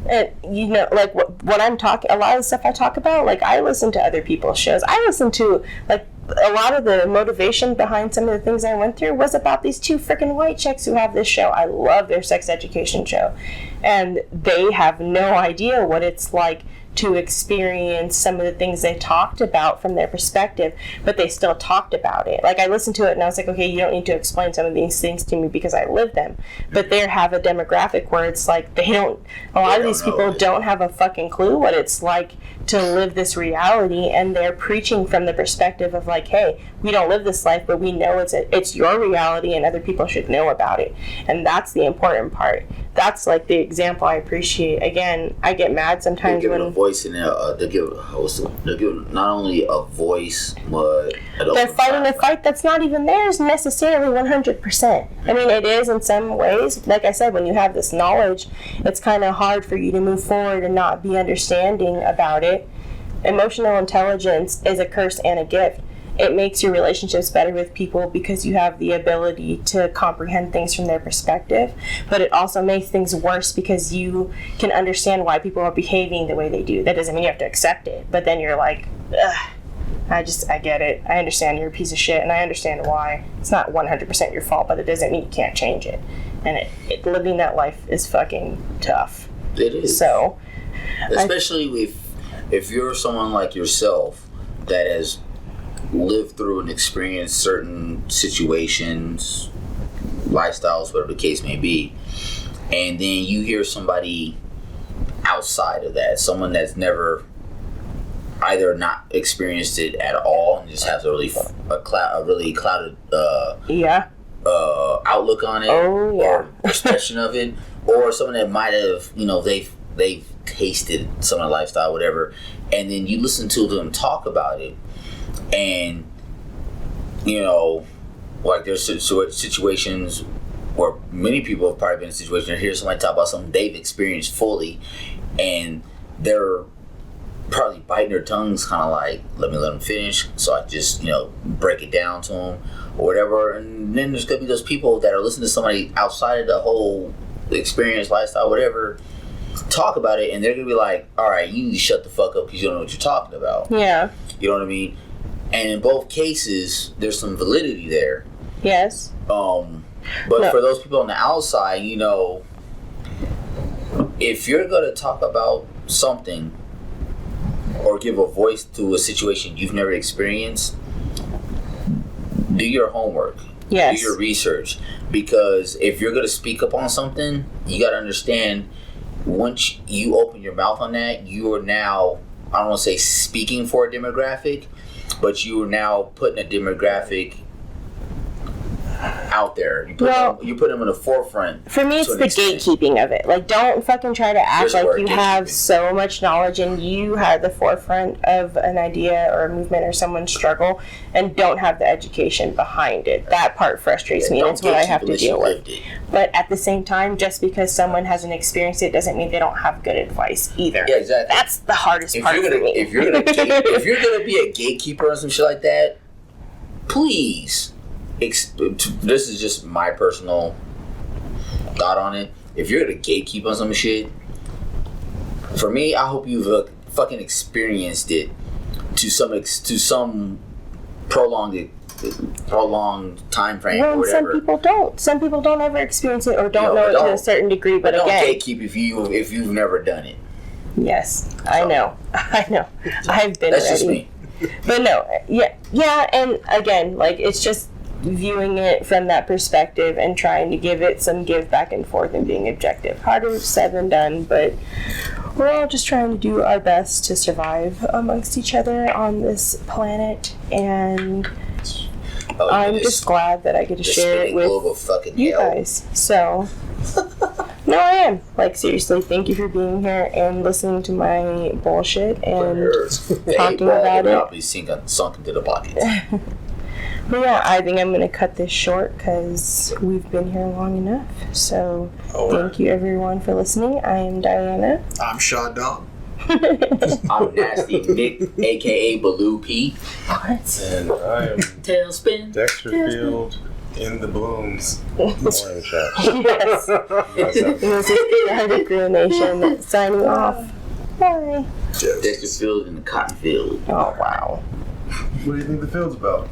And, you know, like what I'm talking, a lot of the stuff I talk about, like I listen to other people's shows. I listen to, like, a lot of the motivation behind some of the things I went through was about these 2 freaking white chicks who have this show. I love their sex education show. And they have no idea what it's like to experience some of the things they talked about from their perspective, but they still talked about it. Like, I listened to it and I was like, okay, you don't need to explain some of these things to me because I live them. But they have a demographic where it's like a lot of these people don't have a fucking clue what it's like to live this reality, and they're preaching from the perspective of like, hey, we don't live this life, but we know it's your reality and other people should know about it. And that's the important part. That's like the example I appreciate. Again, I get mad sometimes They're when giving a voice in there. They're giving not only a voice, but they're fighting a fight that's not even theirs necessarily 100%. I mean, it is in some ways. Like I said, when you have this knowledge, it's kind of hard for you to move forward and not be understanding about it. Emotional intelligence is a curse and a gift. It makes your relationships better with people because you have the ability to comprehend things from their perspective, but it also makes things worse because you can understand why people are behaving the way they do. That doesn't mean you have to accept it, but then you're like, ugh, I get it. I understand you're a piece of shit, and I understand why. It's not 100% your fault, but it doesn't mean you can't change it. And living that life is fucking tough. It is. So, especially if you're someone like yourself that has lived through and experienced certain situations, lifestyles, whatever the case may be, and then you hear somebody outside of that, someone that's never either not experienced it at all and just has a really clouded outlook on it, or perception of it, or someone that might have, they've tasted some of the lifestyle, whatever, and then you listen to them talk about it, and like there's situations where many people have probably been in a situation to hear somebody talk about something they've experienced fully, and they're probably biting their tongues, kind of like, let them finish, so I just break it down to them or whatever. And then there's gonna be those people that are listening to somebody outside of the whole experience, lifestyle, whatever, talk about it, and they're gonna be like, all right, you need to shut the fuck up because you don't know what you're talking about. Yeah. You know what I mean? And in both cases, there's some validity there. Yes. But for those people on the outside, if you're gonna talk about something or give a voice to a situation you've never experienced, do your homework. Yes. Do your research. Because if you're going to speak up on something, you got to understand, once you open your mouth on that, you are now, I don't want to say speaking for a demographic, but you are now putting a demographic out there. You put them in the forefront. For me, it's the gatekeeping of it. Like, don't fucking try to act like you have so much knowledge and you had the forefront of an idea or a movement or someone's struggle and don't have the education behind it. That part frustrates me, and it's what I have to deal with. But at the same time, just because someone hasn't experienced it doesn't mean they don't have good advice either. Yeah, exactly. That's the hardest part for me. If you're gonna be a gatekeeper or some shit like that, please. This is just my personal thought on it. If you're gonna gatekeep on some shit, for me, I hope you've fucking experienced it to some prolonged time frame or whatever. Some people don't. Some people don't ever experience it or don't know it to a certain degree. But don't again, gatekeep if you've never done it. Yes, I know. I've been. That's ready. just me. But no, yeah, and again, like, it's just viewing it from that perspective and trying to give it some give back and forth and being objective. Harder said than done, but we're all just trying to do our best to survive amongst each other on this planet, and I'm just glad that I get to share it with you guys. So, no, I am. Like, seriously, thank you for being here and listening to my bullshit and talking about it. I'll be sunk into the pockets. But yeah, I think I'm going to cut this short because we've been here long enough. So, thank you everyone for listening. I am Diana. I'm Shaw Dom. I'm Nasty Nick, aka Baloo P. What? And I am Tailspin. Dexter Field in the Blooms. Morning shot. Yes. This is Cathartic Ruination signing off. Bye. Dexter Field in the cotton field. Oh, wow. What do you think the field's about?